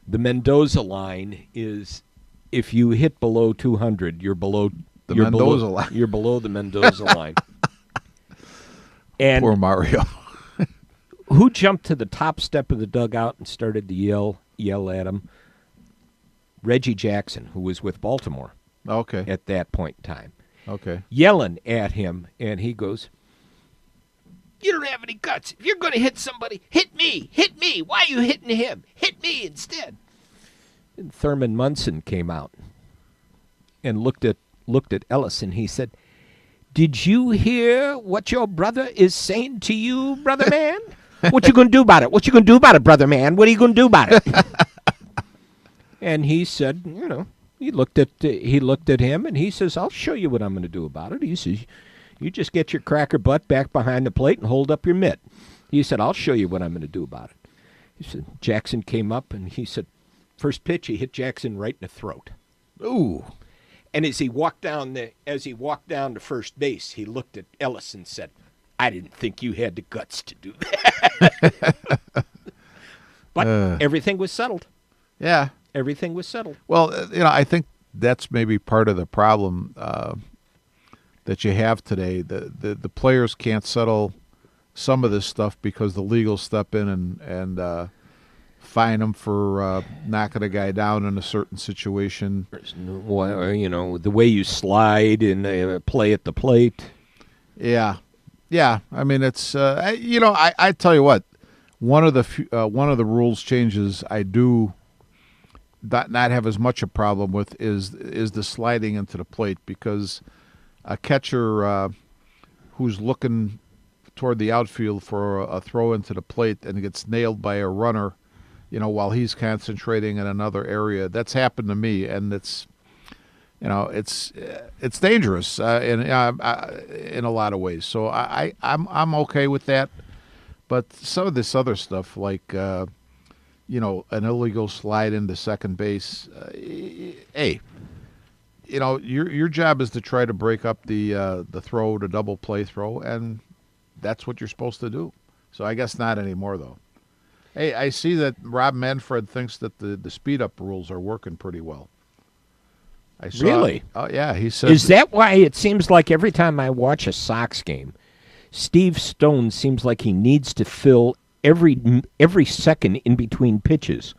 the Mendoza line is if you hit below 200, you're below the Mendoza line. You're below the Mendoza line. And poor Mario. Who jumped to the top step of the dugout and started to yell, yell at him. Reggie Jackson, who was with Baltimore Okay. at that point in time, Okay. yelling at him, and he goes, "You don't have any guts. If you're going to hit somebody, hit me. Hit me. Why are you hitting him? Hit me instead." And Thurman Munson came out and looked at Ellis, and he said, "Did you hear what your brother is saying to you, brother man? What you going to do about it? What you going to do about it, brother man? What are you going to do about it?" And he said, he looked at him, and he says, "I'll show you what I'm going to do about it." He says, "You just get your cracker butt back behind the plate and hold up your mitt." He said, "I'll show you what I'm going to do about it." He said, Jackson came up, and he said, first pitch, he hit Jackson right in the throat. Ooh. And as he walked down to first base, he looked at Ellis and said, "I didn't think you had the guts to do that." But everything was settled. Yeah. Everything was settled. Well, I think that's maybe part of the problem that you have today. The players can't settle some of this stuff because the legal step in and fine them for knocking a guy down in a certain situation. Well, the way you slide and play at the plate. Yeah. I mean, it's I tell you what, one of the rules changes I do not have as much a problem with is the sliding into the plate, because a catcher who's looking toward the outfield for a throw into the plate and gets nailed by a runner, while he's concentrating in another area. That's happened to me, and it's dangerous in a lot of ways. So I'm okay with that, but some of this other stuff like an illegal slide into second base. Hey, your job is to try to break up the throw, the double play throw, and that's what you're supposed to do. So I guess not anymore, though. Hey, I see that Rob Manfred thinks that the speed up rules are working pretty well. I saw, Really? Oh yeah, he said. Is that why it seems like every time I watch a Sox game, Steve Stone seems like he needs to fill every second in between pitches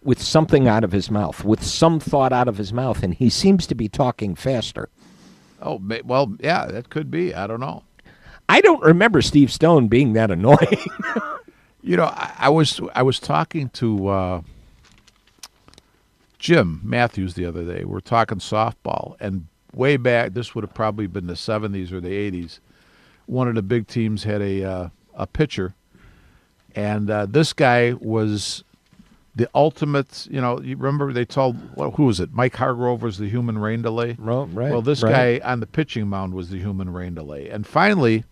with something out of his mouth, with some thought out of his mouth, and he seems to be talking faster. Oh, well, yeah, that could be. I don't know. I don't remember Steve Stone being that annoying. I was talking to Jim Matthews the other day. We're talking softball, and way back, this would have probably been the 70s or the 80s, one of the big teams had a pitcher, and this guy was the ultimate, you remember they told, who was it? Mike Hargrove was the human rain delay? Right. Well, this guy on the pitching mound was the human rain delay. And finally,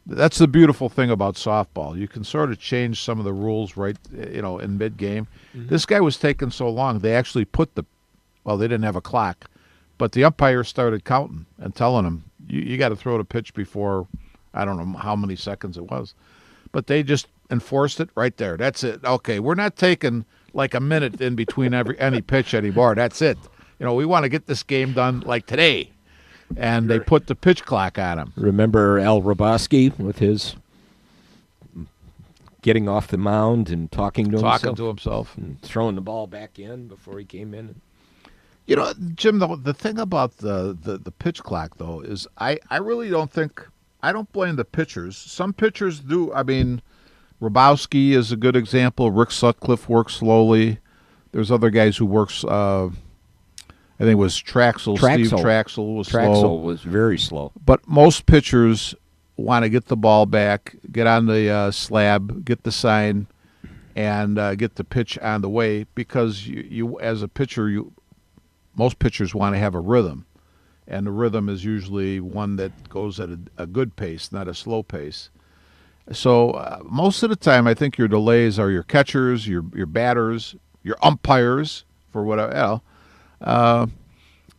that's the beautiful thing about softball. You can sort of change some of the rules right, in mid-game. Mm-hmm. This guy was taking so long, they actually put they didn't have a clock, but the umpire started counting and telling him, you got to throw the pitch before, I don't know how many seconds it was. But they just enforced it right there. That's it. Okay, we're not taking like a minute in between any pitch anymore. That's it. We want to get this game done like today. And they put the pitch clock on him. Remember Al Roboski with his getting off the mound and talking to himself and throwing the ball back in before he came in. Jim, the thing about the pitch clock, though, is I really don't think – I don't blame the pitchers. Some pitchers do. I mean, Robowski is a good example. Rick Sutcliffe works slowly. There's other guys who works. I think it was Traxel. Steve Traxel was slow. Traxel was very slow. But most pitchers want to get the ball back, get on the slab, get the sign, and get the pitch on the way, because you as a pitcher, most pitchers want to have a rhythm. And the rhythm is usually one that goes at a good pace, not a slow pace. So most of the time, I think your delays are your catchers, your batters, your umpires, for whatever.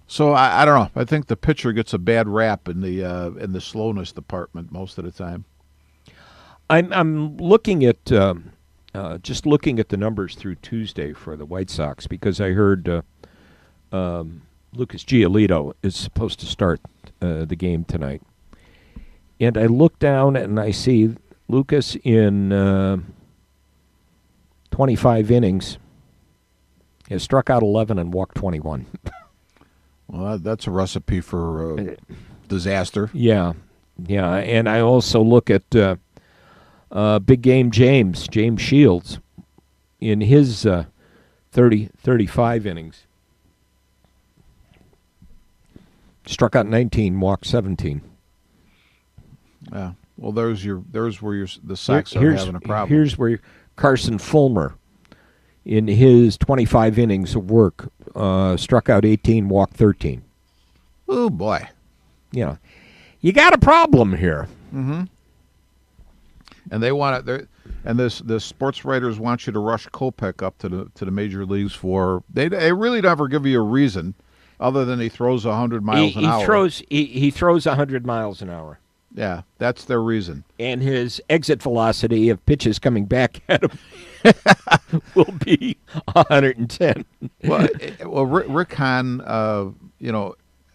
So I don't know. I think the pitcher gets a bad rap in the slowness department most of the time. I'm looking at just looking at the numbers through Tuesday for the White Sox, because I heard. Lucas Giolito is supposed to start the game tonight. And I look down and I see Lucas in 25 innings, He struck out 11 and walked 21. Well, that's a recipe for disaster. Yeah, and I also look at big game James Shields in his 35 innings. Struck out 19, walked 17. Yeah. Well, there's where the Sox are having a problem. Here's where Carson Fulmer, in his 25 innings of work, struck out 18, walked 13. Oh boy. You got a problem here. Mm-hmm. And they want it. And the sports writers want you to rush Kopech up to the major leagues for. They really never give you a reason, other than he throws 100 miles an hour. He throws 100 miles an hour. Yeah, that's their reason. And his exit velocity of pitches coming back at him will be 110. Well, Rick Hahn, I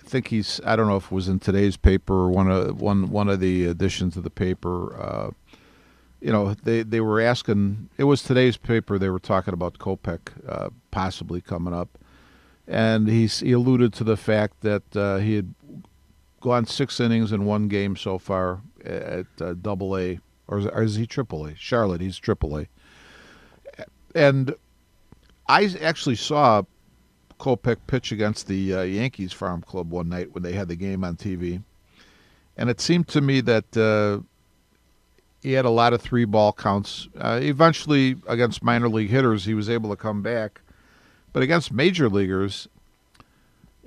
think I don't know if it was in today's paper or one of the editions of the paper. They were asking. It was today's paper. They were talking about Kopech possibly coming up, and he alluded to the fact that he had gone 6 innings in one game so far at Double-A, or is he Triple-A? Charlotte, he's Triple-A. And I actually saw Kopech pitch against the Yankees Farm Club one night when they had the game on TV, and it seemed to me that he had a lot of 3-ball counts. Eventually, against minor league hitters, he was able to come back, but against major leaguers,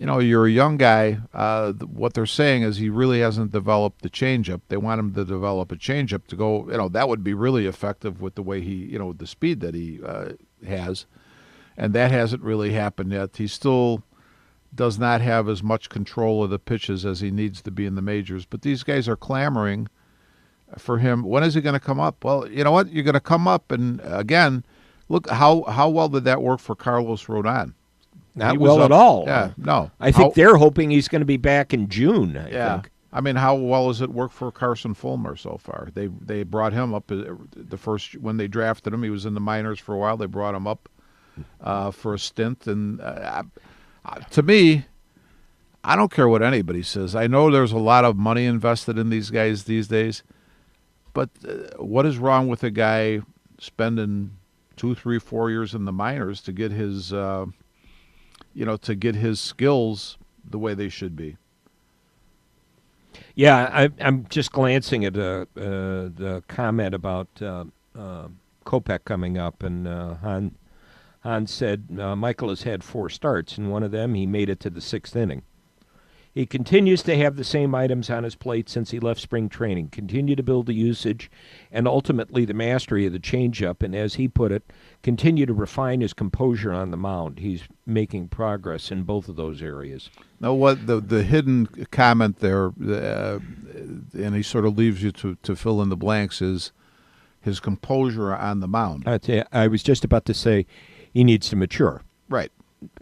you're a young guy. What they're saying is he really hasn't developed the changeup. They want him to develop a changeup to go. That would be really effective with the way he, the speed that he has, and that hasn't really happened yet. He still does not have as much control of the pitches as he needs to be in the majors. But these guys are clamoring for him. When is he going to come up? Well, you know what? You're going to come up, and again, look how well did that work for Carlos Rodon? Not well at all. Yeah, no. I think they're hoping he's going to be back in June. I think. I mean, how well has it worked for Carson Fulmer so far? They brought him up the first when they drafted him. He was in the minors for a while. They brought him up for a stint, and to me, I don't care what anybody says. I know there's a lot of money invested in these guys these days, but what is wrong with a guy spending 2, 3, 4 years in the minors to get his to get his skills the way they should be? Yeah, I'm just glancing at the comment about Kopech coming up, and Han said Michael has had 4 starts, and one of them he made it to the 6th inning. He continues to have the same items on his plate since he left spring training, continue to build the usage and ultimately the mastery of the changeup, and as he put it, continue to refine his composure on the mound. He's making progress in both of those areas. Now, what the hidden comment there, and he sort of leaves you to fill in the blanks, is his composure on the mound. I was just about to say he needs to mature. Right.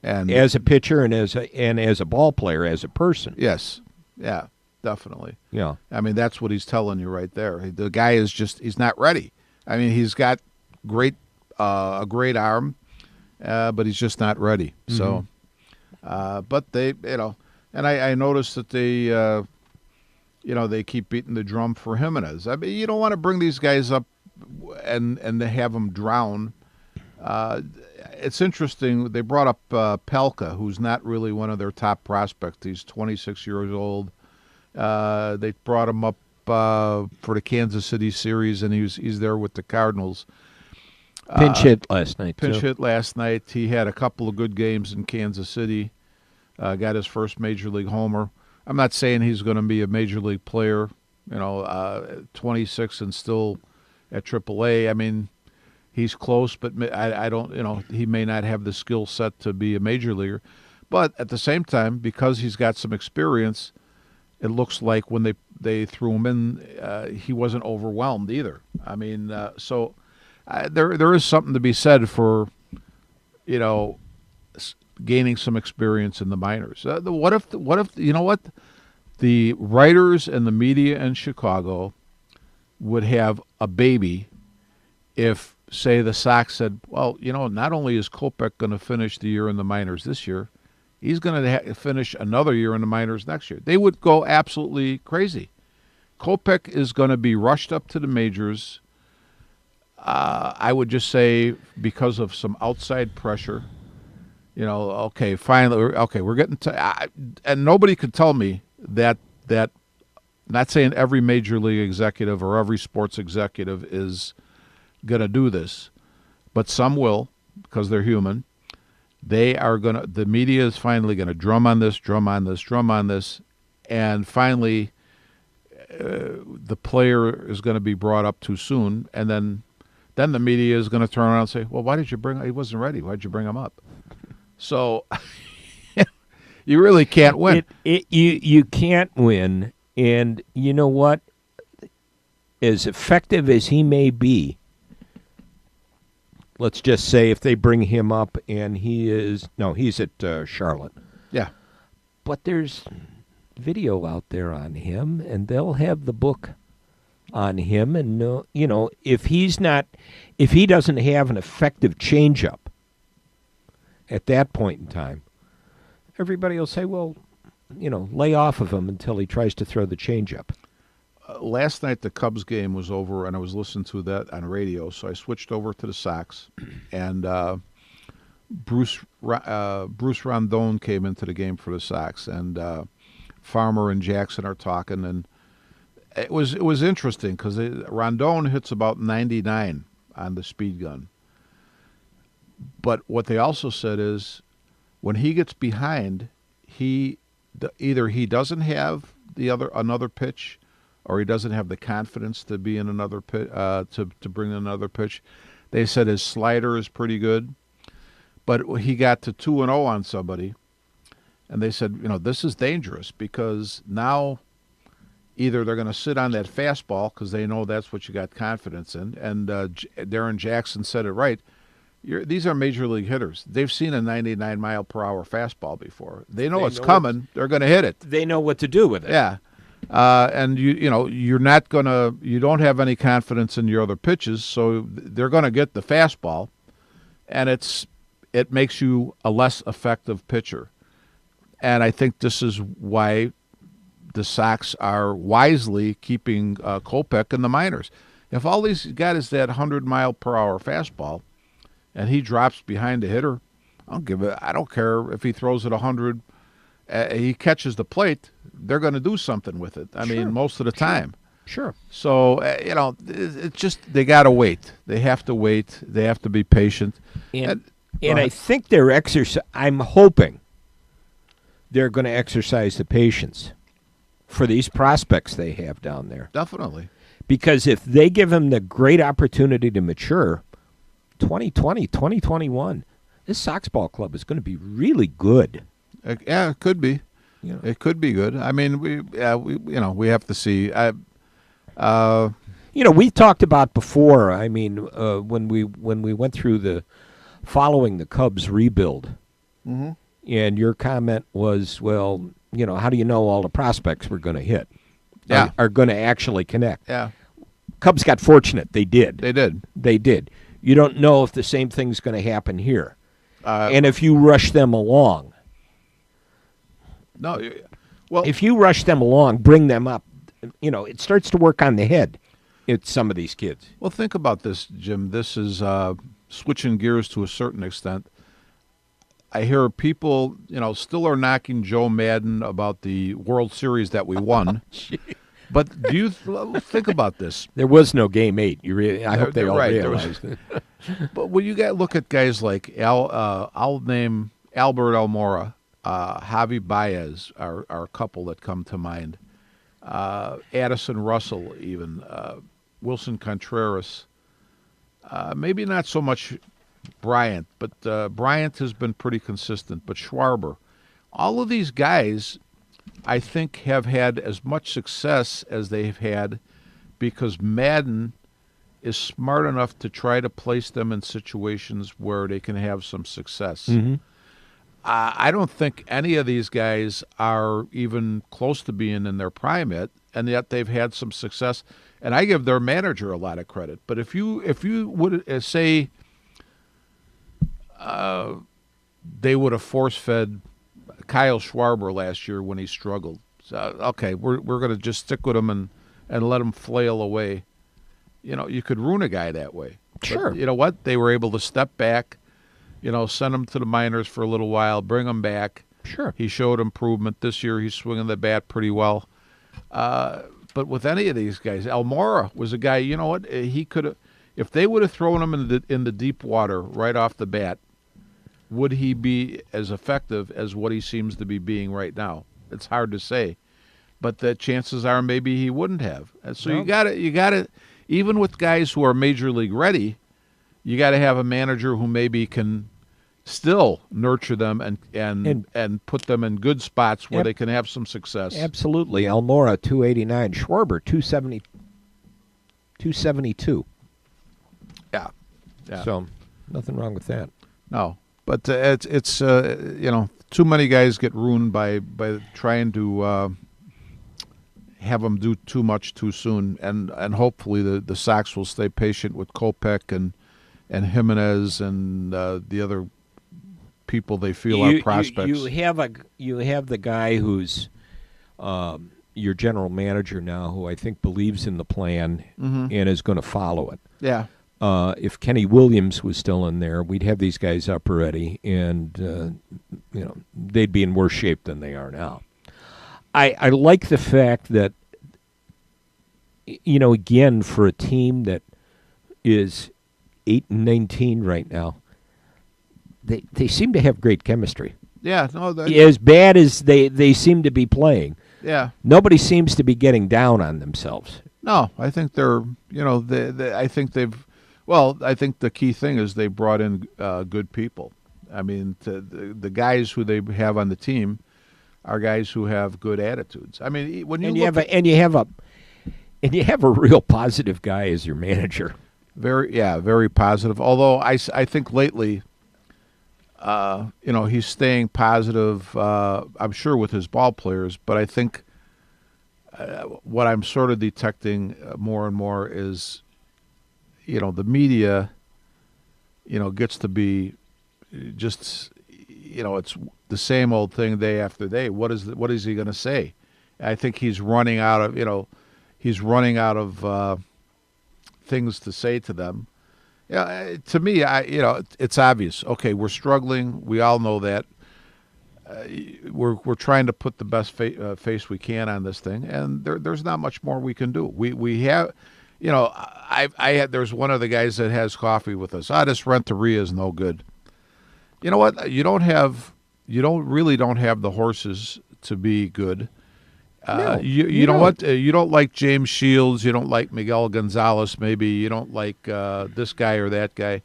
And as a pitcher and as a ball player, as a person. Yes. Yeah, definitely. Yeah. I mean, that's what he's telling you right there. The guy is he's not ready. I mean, he's got a great arm, but he's just not ready. Mm-hmm. So, but they, and I noticed that they, they keep beating the drum for Jimenez. I mean, you don't want to bring these guys up and to have them drown. It's interesting. They brought up Pelka, who's not really one of their top prospects. He's 26 years old. They brought him up for the Kansas City series, and he's there with the Cardinals. Pinch hit last night. Hit last night. He had a couple of good games in Kansas City. Got his first major league homer. I'm not saying he's going to be a major league player. 26 and still at AAA. I mean, he's close, but I don't. He may not have the skill set to be a major leaguer. But at the same time, because he's got some experience, it looks like when they threw him in, he wasn't overwhelmed either. I mean, so. There is something to be said for, gaining some experience in the minors. What if the writers and the media in Chicago would have a baby if say the Sox said, well, not only is Kopech going to finish the year in the minors this year, he's going to finish another year in the minors next year. They would go absolutely crazy. Kopech is going to be rushed up to the majors, I would just say, because of some outside pressure. Okay, finally, we're getting to, and nobody could tell me that, not saying every major league executive or every sports executive is going to do this, but some will, because they're human. The media is finally going to drum on this, and finally the player is going to be brought up too soon, and then the media is going to turn around and say, well, why did you he wasn't ready. Why did you bring him up? So you really can't win. You can't win, and you know what? As effective as he may be, let's just say if they bring him up and he's at Charlotte. Yeah. But there's video out there on him, and they'll have the book on him, and if he doesn't have an effective changeup at that point in time, everybody will say, well, lay off of him until he tries to throw the changeup. Last night the Cubs game was over, and I was listening to that on radio, so I switched over to the Sox, and Bruce Rondon came into the game for the Sox, and Farmer and Jackson are talking, and it was interesting because Rondon hits about 99 on the speed gun. But what they also said is when he gets behind, either he doesn't have another pitch, or he doesn't have the confidence to be in another pitch, to bring another pitch. They said his slider is pretty good, but he got to 2-0 on somebody, and they said, this is dangerous because now either they're going to sit on that fastball because they know that's what you got confidence in, and Darren Jackson said it right. These are major league hitters. They've seen a 99-mile-per-hour fastball before. They know it's coming. They're going to hit it. They know what to do with it. Yeah. And you're not you don't have any confidence in your other pitches, so they're going to get the fastball, and it makes you a less effective pitcher. And I think this is why the Sox are wisely keeping Kopech in the minors. If all he's got is that 100-mile-per-hour fastball, and he drops behind the hitter, I don't care if he throws it 100. He catches the plate, they're going to do something with it. I mean, most of the time. Sure. So, it's just they got to wait. They have to wait. They have to be patient. And I think I'm hoping they're going to exercise the patience for these prospects they have down there. Definitely. Because if they give them the great opportunity to mature, 2020, 2021, this Sox ball club is going to be really good. Yeah, it could be. It could be good. I mean, we have to see. We talked about before. I mean, when we went through following the Cubs rebuild, mm-hmm. and your comment was, well, how do you know all the prospects we're going to hit? Yeah, are going to actually connect. Yeah, Cubs got fortunate. They did. They did. You don't know if the same thing's going to happen here, and if you rush them along. No, well, if you rush them along, bring them up, it starts to work on the head. It's some of these kids. Well, think about this, Jim. This is switching gears to a certain extent. I hear people, still are knocking Joe Madden about the World Series that we won. But do you think about this? There was no Game 8. I hope they all right. realize that. But when you look at guys like I'll name Albert Almora, Javi Baez are a couple that come to mind. Addison Russell, even Wilson Contreras. Maybe not so much Bryant, but Bryant has been pretty consistent. But Schwarber, all of these guys, I think, have had as much success as they've had because Madden is smart enough to try to place them in situations where they can have some success. Mm-hmm. I don't think any of these guys are even close to being in their prime yet, and yet they've had some success. And I give their manager a lot of credit. But if you would say they would have force-fed Kyle Schwarber last year when he struggled, so, okay, we're going to just stick with him and let him flail away. You could ruin a guy that way. Sure. But you know what? They were able to step back, send him to the minors for a little while, bring him back. Sure. He showed improvement. This year he's swinging the bat pretty well. But with any of these guys, Almora was a guy, you know what? He could have, if they would have thrown him in the deep water right off the bat, would he be as effective as what he seems to be being right now? It's hard to say. But the chances are maybe he wouldn't have. And so you got to, even with guys who are major league ready, you got to have a manager who maybe can still nurture them and put them in good spots where they can have some success. Absolutely. Almora, 289. Schwarber, 272. Yeah. So nothing wrong with that. No, but it's too many guys get ruined by trying to have them do too much too soon, and hopefully the Sox will stay patient with Kopech and Jimenez and the other people they feel are prospects. You have the guy who's your general manager now, who I think believes in the plan and is going to follow it. Yeah. If Kenny Williams was still in there, we'd have these guys up already, and they'd be in worse shape than they are now. I like the fact that, again, for a team that is 8-19 right now, they seem to have great chemistry. Yeah, no, as bad as they seem to be playing. Yeah, nobody seems to be getting down on themselves. No, I think they're, I think they've. Well, I think the key thing is they brought in good people. I mean, the guys who they have on the team are guys who have good attitudes. I mean, when you you have a real positive guy as your manager. Very positive. Although I think lately, he's staying positive. I'm sure with his ball players, but I think what I'm sort of detecting more and more is, the media, gets to be just, it's the same old thing day after day. What is he going to say? I think he's running out of, things to say to them. Yeah, to me, it's obvious. Okay, we're struggling. We all know that. We're trying to put the best face we can on this thing, and there's not much more we can do. We have, there's one of the guys that has coffee with us. This Renteria is no good. You know what? You don't really have the horses to be good. No, you know what? You don't like James Shields. You don't like Miguel Gonzalez. Maybe you don't like this guy or that guy.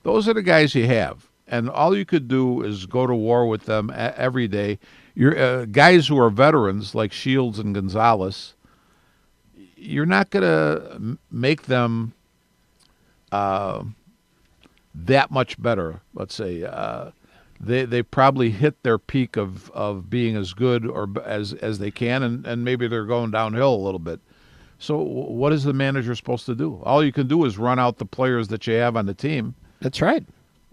Those are the guys you have, and all you could do is go to war with them every day. You're guys who are veterans like Shields and Gonzalez. You're not going to make them that much better. Let's say they probably hit their peak of being as good or as they can, and maybe they're going downhill a little bit. So what is the manager supposed to do? All you can do is run out the players that you have on the team. That's right.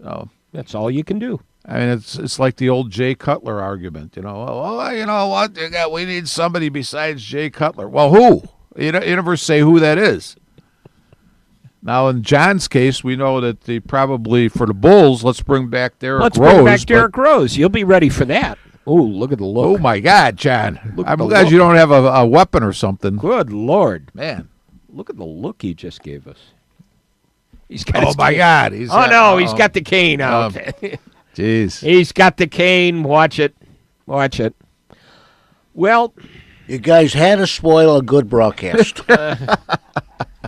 Oh, that's all you can do. I mean, it's like the old Jay Cutler argument. You know what? We need somebody besides Jay Cutler. Well, who? You never say who that is. Now, in John's case, we know that probably for the Bulls, let's bring back Derrick Rose. Let's bring back Derrick Rose. You'll be ready for that. Oh, look at the look. Oh, my God, John. I'm glad you don't have a weapon or something. Good Lord. Man. Look at the look he just gave us. He's got my God. He's got the cane out. Jeez. He's got the cane. Watch it. Well, you guys had to spoil a good broadcast.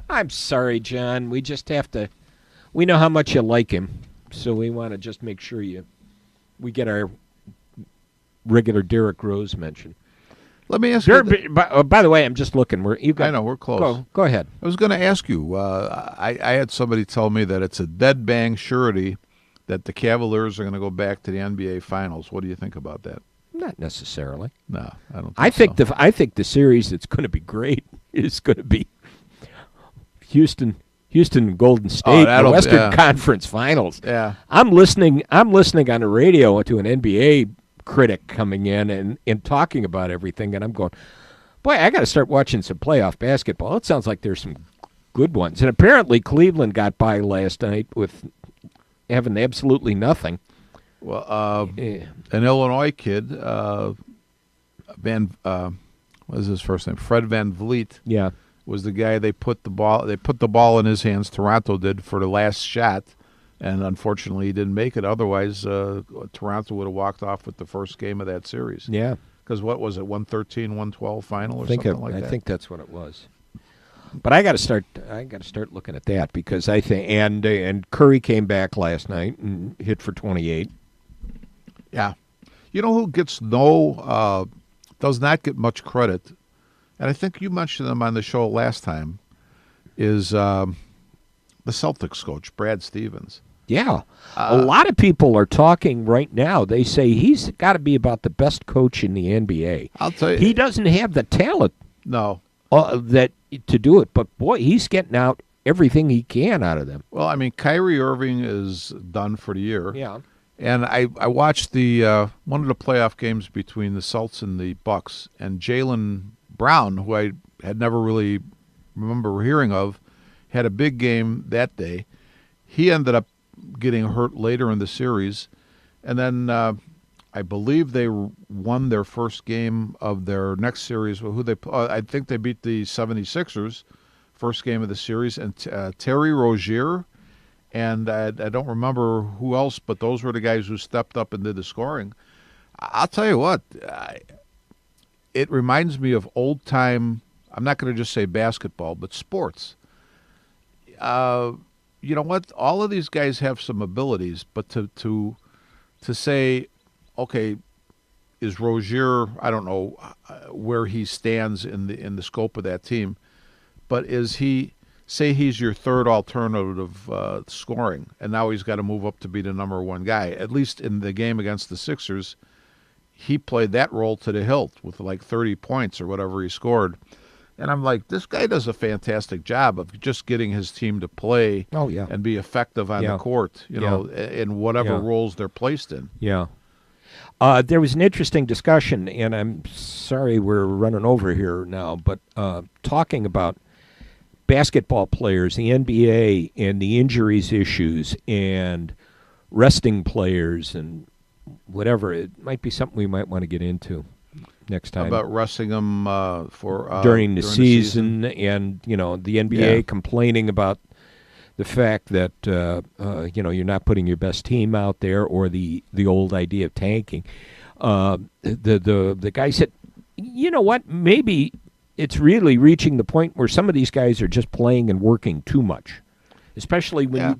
I'm sorry, John. We just have to. We know how much you like him, so we want to just make sure we get our regular Derrick Rose mention. Let me ask you. By the way, I'm just looking. I know we're close. Go ahead. I was going to ask you. I had somebody tell me that it's a dead bang surety that the Cavaliers are going to go back to the NBA Finals. What do you think about that? Not necessarily. No, I don't. I think think so. I think the series that's going to be great is going to be Houston and Golden State in the that'll- Western yeah. Conference Finals. Yeah. I'm listening on the radio to an NBA critic coming in and talking about everything, and I'm going, boy, I got to start watching some playoff basketball. It sounds like there's some good ones. And apparently Cleveland got by last night with having absolutely nothing. Well, Eh, an Illinois kid, what is his first name? Fred Van Vliet yeah. was the guy they put the ball in his hands. Toronto did for the last shot, and unfortunately he didn't make it. Otherwise, Toronto would have walked off with the first game of that series. Yeah. Because what was it, 113, 112 final or I think something like that? I think that's what it was. But I got to start looking at that because I think and Curry came back last night and hit for 28. Yeah. You know who does not get much credit, and I think you mentioned them on the show last time, is the Celtics coach, Brad Stevens. Yeah. A lot of people are talking right now. They say he's got to be about the best coach in the NBA. I'll tell you. He doesn't have the talent No. that to do it, but boy, he's getting out everything he can out of them. Well, I mean, Kyrie Irving is done for the year. Yeah. And I watched the one of the playoff games between the Celtics and the Bucks, and Jaylen Brown, who I had never really remember hearing of, had a big game that day. He ended up getting hurt later in the series, and then I believe they won their first game of their next series. Who they? I think they beat the 76ers, first game of the series, and Terry Rozier. And I don't remember who else, but those were the guys who stepped up and did the scoring. I'll tell you what, it reminds me of old time. I'm not going to just say basketball, but sports. You know what? All of these guys have some abilities, but to say, okay, is Rozier? I don't know where he stands in the scope of that team, but is he? Say he's your third alternative scoring, and now he's got to move up to be the number one guy. At least in the game against the Sixers, he played that role to the hilt with like 30 points or whatever he scored. And I'm like, this guy does a fantastic job of just getting his team to play Oh, yeah. and be effective on the court, you know, in whatever roles they're placed in. Yeah. There was an interesting discussion, and I'm sorry we're running over here now, but talking about basketball players, the NBA, and the injuries issues, and resting players, and whatever. It might be something we might want to get into next time. About resting them for during the season, and the NBA complaining about the fact that you're not putting your best team out there, or the old idea of tanking. The guy said, you know what, maybe it's really reaching the point where some of these guys are just playing and working too much, especially when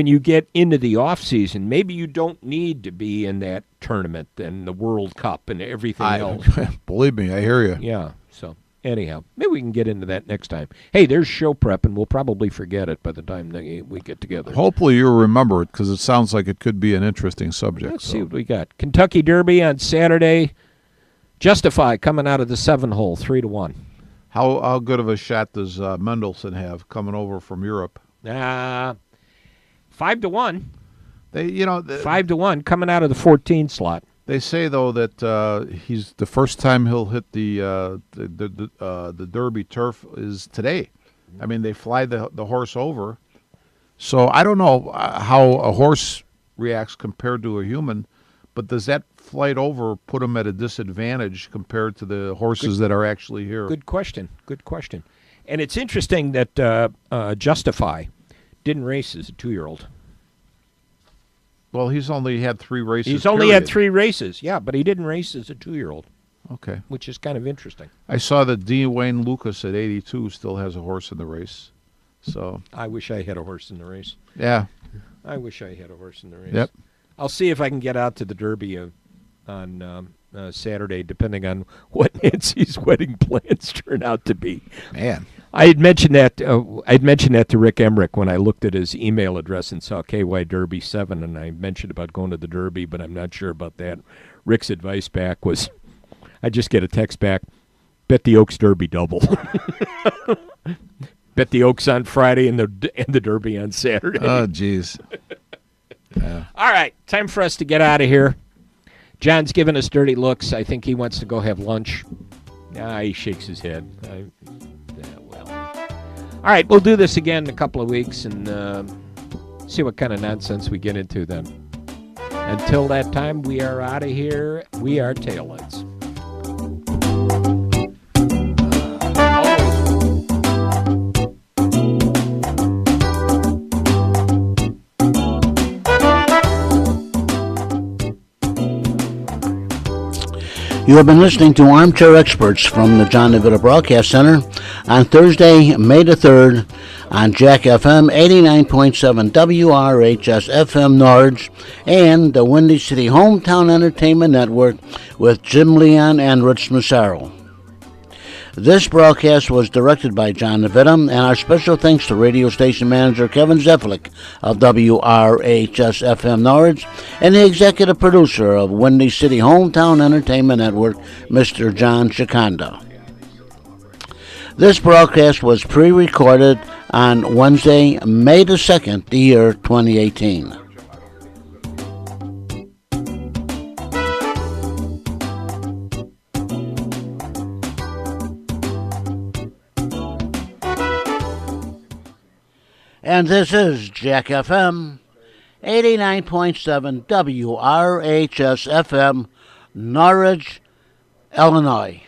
you get into the off season. Maybe you don't need to be in that tournament and the World Cup and everything else. Believe me, I hear you. Yeah. So anyhow, maybe we can get into that next time. Hey, there's show prep, and we'll probably forget it by the time we get together. Hopefully you'll remember it, because it sounds like it could be an interesting subject. Let's see what we got. Kentucky Derby on Saturday. Justify coming out of the 7-hole, 3-1. How good of a shot does Mendelssohn have coming over from Europe? 5-1. They, 5-1 coming out of the 14 slot. They say though that he's the first time he'll hit the Derby turf is today. I mean, they fly the horse over, so I don't know how a horse reacts compared to a human, but does that flight over put him at a disadvantage compared to the horses that are actually here? Good question. And it's interesting that Justify didn't race as a 2-year-old. Well, he's only had 3 races. He's only had 3 races, yeah, but he didn't race as a 2-year-old. Okay. Which is kind of interesting. I saw that D. Wayne Lucas at 82 still has a horse in the race. So I wish I had a horse in the race. Yeah. I wish I had a horse in the race. Yep. I'll see if I can get out to the Derby on Saturday, depending on what Nancy's wedding plans turn out to be. Man. I had mentioned that. I'd mentioned that to Rick Emmerich when I looked at his email address and saw KY Derby 7, and I mentioned about going to the Derby, but I'm not sure about that. Rick's advice back was, I just get a text back, bet the Oaks Derby double. Bet the Oaks on Friday and the Derby on Saturday. Oh, jeez. Yeah. All right, time for us to get out of here. John's giving us dirty looks. I think he wants to go have lunch. He shakes his head. Well. All right, we'll do this again in a couple of weeks and see what kind of nonsense we get into then. Until that time, we are out of here. We are Taillights. You have been listening to Armchair Experts from the John DeVita Broadcast Center on Thursday, May the 3rd on Jack FM 89.7 WRHS FM Norwich and the Windy City Hometown Entertainment Network with Jim Leon and Rich Massaro. This broadcast was directed by John DeVita, and our special thanks to radio station manager Kevin Zeflik of WRHS FM Norwich and the executive producer of Windy City Hometown Entertainment Network, Mr. John Shikanda. This broadcast was pre-recorded on Wednesday, May the 2nd, the year 2018. And this is Jack FM 89.7 WRHS FM, Norwich, Illinois.